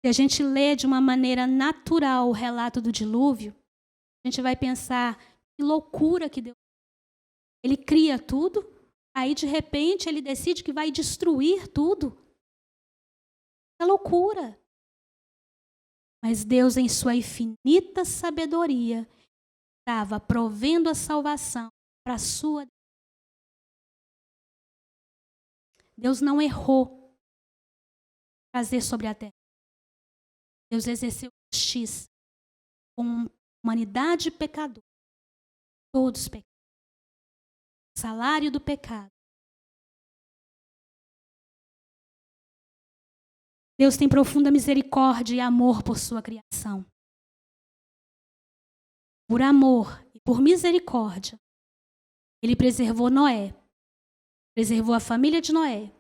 Se a gente lê de uma maneira natural o relato do dilúvio, a gente vai pensar, que loucura que Deus. Ele cria tudo, aí de repente Ele decide que vai destruir tudo. É loucura. Mas Deus, em sua infinita sabedoria, estava provendo a salvação para a sua. Deus não errou em trazer sobre a terra. Deus exerceu justiça com humanidade pecadora. Todos pecaram. O salário do pecado. Deus tem profunda misericórdia e amor por sua criação. Por amor e por misericórdia, Ele preservou Noé. Preservou a família de Noé.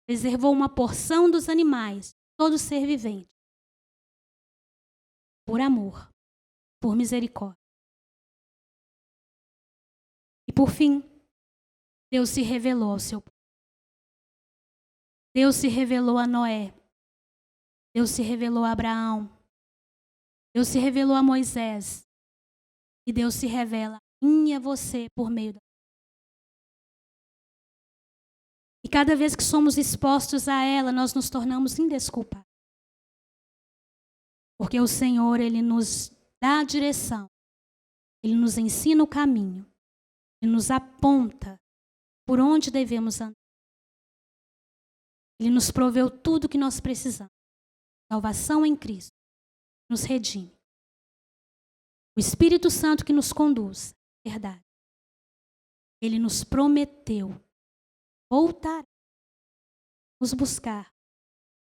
Preservou uma porção dos animais, todo ser vivente. Por amor, por misericórdia. E por fim, Deus se revelou ao seu povo. Deus se revelou a Noé. Deus se revelou a Abraão. Deus se revelou a Moisés. E Deus se revela a mim e a você por meio da... E cada vez que somos expostos a ela, nós nos tornamos indesculpáveis. Porque o Senhor, Ele nos dá a direção. Ele nos ensina o caminho. Ele nos aponta por onde devemos andar. Ele nos proveu tudo o que nós precisamos. Salvação em Cristo. Nos redime. O Espírito Santo que nos conduz. Verdade. Ele nos prometeu voltar, nos buscar,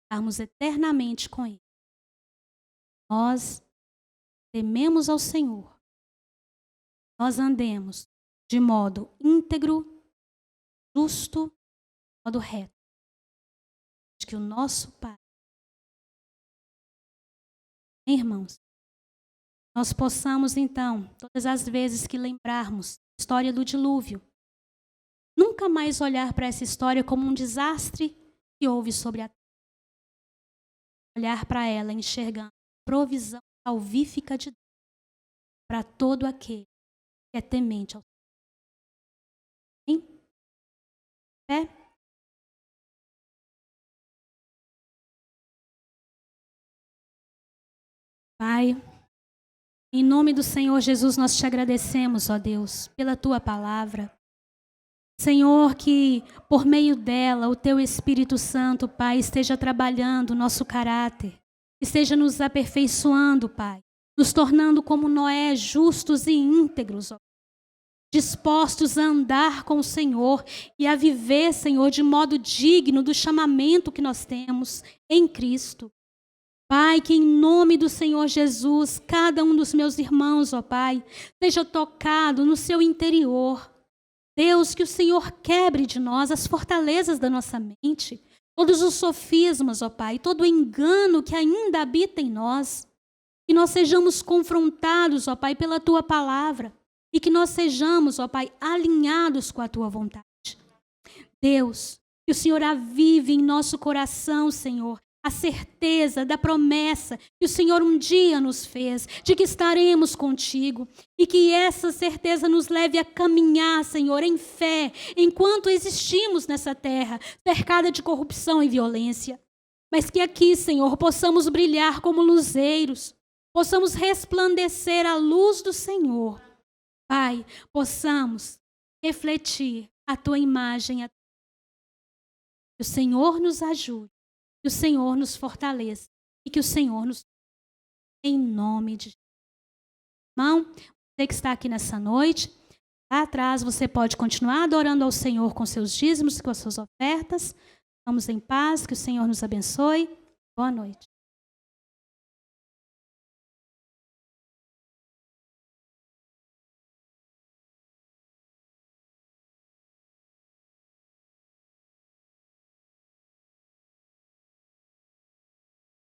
estarmos eternamente com Ele. Nós tememos ao Senhor. Nós andemos de modo íntegro, justo, de modo reto. Que o nosso Pai, irmãos, nós possamos então, todas as vezes que lembrarmos a história do dilúvio, nunca mais olhar para essa história como um desastre que houve sobre a terra. Olhar para ela enxergando a provisão salvífica de Deus para todo aquele que é temente ao Senhor. Hein? É? Pai, em nome do Senhor Jesus, nós te agradecemos, ó Deus, pela Tua palavra. Senhor, que por meio dela o Teu Espírito Santo, Pai, esteja trabalhando o nosso caráter, esteja nos aperfeiçoando, Pai, nos tornando como Noé, justos e íntegros, ó, dispostos a andar com o Senhor e a viver, Senhor, de modo digno do chamamento que nós temos em Cristo. Pai, que em nome do Senhor Jesus, cada um dos meus irmãos, ó Pai, seja tocado no seu interior. Deus, que o Senhor quebre de nós as fortalezas da nossa mente, todos os sofismas, ó Pai, todo o engano que ainda habita em nós. Que nós sejamos confrontados, ó Pai, pela Tua palavra e que nós sejamos, ó Pai, alinhados com a Tua vontade. Deus, que o Senhor avive em nosso coração, Senhor, a certeza da promessa que o Senhor um dia nos fez, de que estaremos contigo, e que essa certeza nos leve a caminhar, Senhor, em fé, enquanto existimos nessa terra, cercada de corrupção e violência. Mas que aqui, Senhor, possamos brilhar como luzeiros, possamos resplandecer a luz do Senhor. Pai, possamos refletir a Tua imagem. Que o Senhor nos ajude, que o Senhor nos fortaleça e que o Senhor nos... Em nome de Jesus. Irmão, você que está aqui nessa noite, lá atrás você pode continuar adorando ao Senhor com seus dízimos, com as suas ofertas. Vamos em paz, que o Senhor nos abençoe. Boa noite.